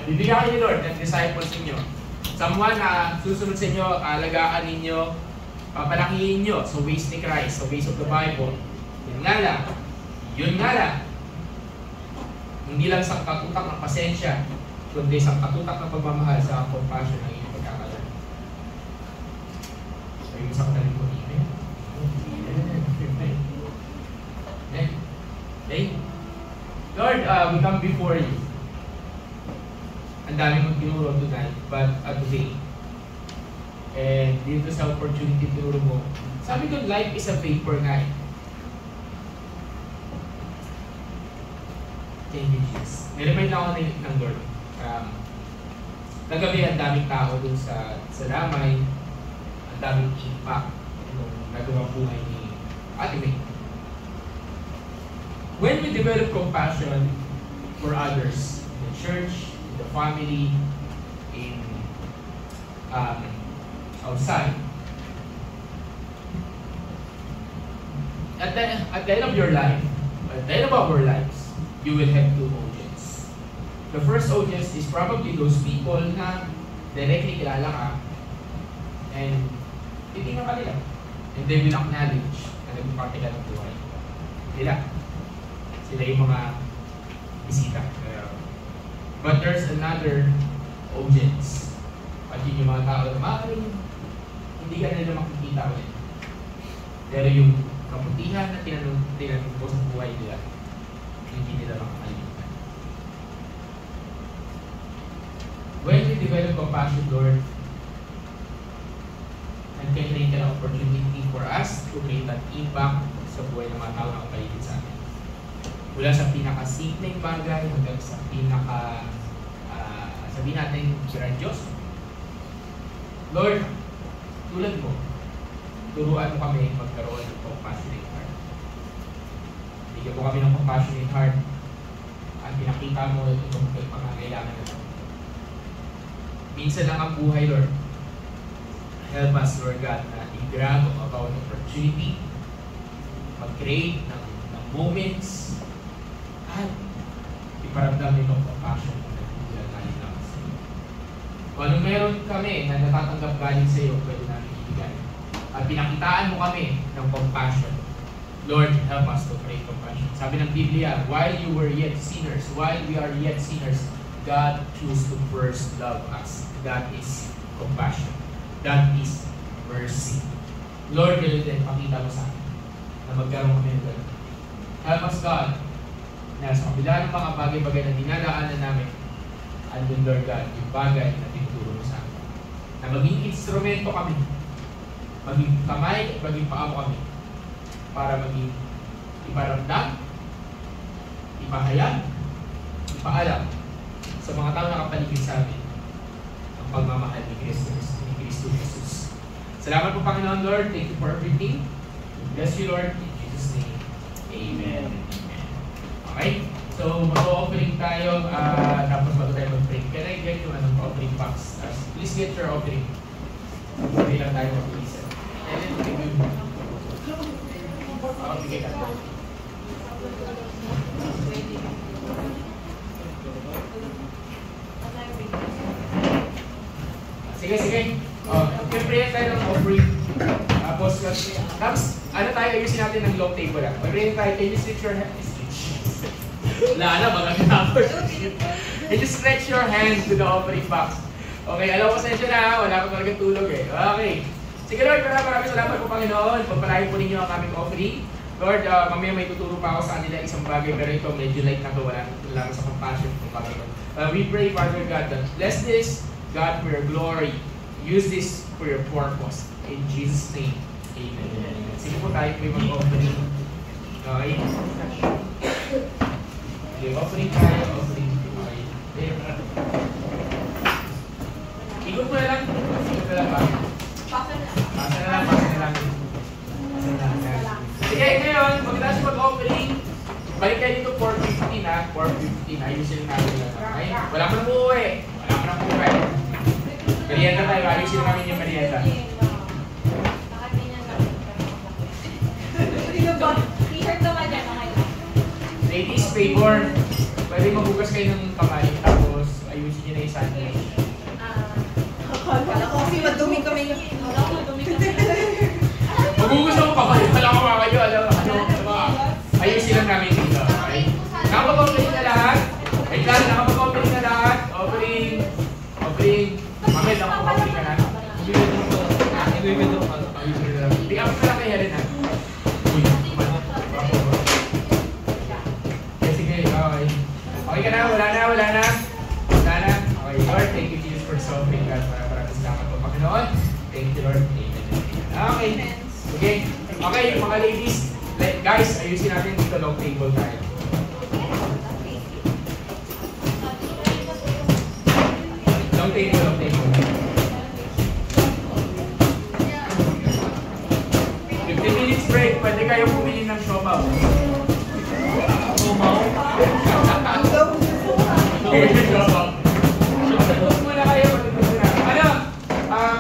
Bibigyan kayo ni Lord ng disciples ninyo. Someone na susunod sa inyo, alagaan ninyo, papalakihin nyo sa ways ni Christ, sa ways of the Bible. Yun nga lang. Yun nga lang. Hindi lang sa katutak ng pasensya, kundi sa katutak ng pagmamahal sa compassion ng inyong pagkakalan. So, yung sa katalim ko, amen? Amen? Okay? Lord, we come before you. Ang dami mong tinuro tonight, but today. And dito sa opportunity tinuro mo, sabi ko, life is a vapor nga eh. Thank you, Jesus. Niremind ako ng Lord. Kagabi, ang daming tao dun sa Lamay, ang daming impact nung nagawang buhay ni Ate May. When we develop compassion for others, in the church, in the family, in outside, at the end of your life, at the end of our lives, you will have 2 audience. The first audience is probably those people na directly kilala ka and titingnan ka nila. And they will acknowledge na nagpaparte ka ng buhay nila. Sila yung mga bisita. But there's another audience. At yun yung mga tao na maaaring hindi ka nila makikita ulit. Pero yung kaputihan na tinanong ko sa buhay nila, hindi nila makakalimutan. When we develop compassion, Lord, nagkakreate ka ng opportunity for us to create an impact sa buhay ng mga tao na kapaligid sa amin. Mula sa pinakasimpleng bagay hanggang sa sabihin natin, grandiose. Lord, tulad mo, turuan mo kami magkaroon ng compassionate heart. Bigyan mo kami ng compassionate heart. At pinakita mo itong pangangailangan na ito. Minsan lang ang buhay, Lord. Help us, Lord God, na i-grab about opportunity, mag-create ng moments, at iparamdam itong compassion na nagpupulan tayo lang sa iyo. Kung anong meron kami na natatanggap galing sa iyo, pwede namin ibigay. At pinakitaan mo kami ng compassion. Lord, help us to create compassion. Sabi ng Biblia, while you were yet sinners, while we are yet sinners, God chose to first love us. That is compassion. That is mercy. Lord, ganun din, pakita mo sa akin na magkaroon kami ng ganun. Help us, God, na sa kabila ng mga bagay-bagay na dinadaanan namin, andun, Lord God, yung bagay na tinuturo mo sa akin. Na maging instrumento kami, maging kamay, maging paa mo kami, para maging iparamdam, ipahayag, ipaalam sa mga tao na kapaligid sa amin ang pagmamahal ni Kristo Jesus. Salamat po, Panginoon Lord. Thank you for everything. Bless you, Lord. In Jesus' name. Amen. Okay? So, mag-offering tayo. Tapos bago tayo mag-pray. Can I get yung offering box? Please get your offering. Pray lang tayo mag-iisa. And then, review mo. Bigay ka. Sige. Pray tayo ng offering. Tapos, ano tayo, ayusin natin ng long table. Pray tayo, can you stretch your hand? Wala na, magandang can you stretch your hand to the offering box? Okay, alam ko sa inyo na, wala ko talagang tulog eh. Okay. Sige Lord, maraming salamat po Panginoon. Pagpalain po ninyo ang aming offering. Lord, mamaya may tuturo pa ako sa kanila isang bagay, pero ito medyo light na to, wala ko sa compassion po Panginoon. We pray, Father God, that bless this, God, for your glory. Use this for your purpose. In Jesus' name, amen. Sige po tayo po yung mag-offering. Okay? Okay, offering tayo, offering. Okay. Ikot mo na lang. Ikot na lang ba? Pasa na lang. Sige, ngayon, pagkatapos mag-offering, balik kayo dito 4:15 ha. 4:15, ayusin natin lang. Okay? Wala mo na buuwi. Merienda tayo, ayusin namin yung merienda. T-shirt naman yan, okay lang. Ladies, favor. Pwede maghugas kayo ng kamay, tapos ayusin nyo na yung sandwich. Kala ko kasi madumi kami. Maghugas ako kamay, wala ko kayo, alam mo. Ayusin lang namin dito, okay? Nakapag-opening na lahat? Wait lang, nakapag-opening na lahat? Opening. Mamel, nakapag-opening ka na? Pick up na lang kay Helen ha? Uy, sige, okay. Okay ka na? Wala na? Okay, Lord, thank you Jesus for solving God. Maraming salamat po, Panginoon. Thank you, Lord. Amen. Okay. Okay, mga ladies, guys, ayusin natin dito long table tayo. Long table. 15 minutes break, pwede kayo bumili ng siopaw. Siopaw?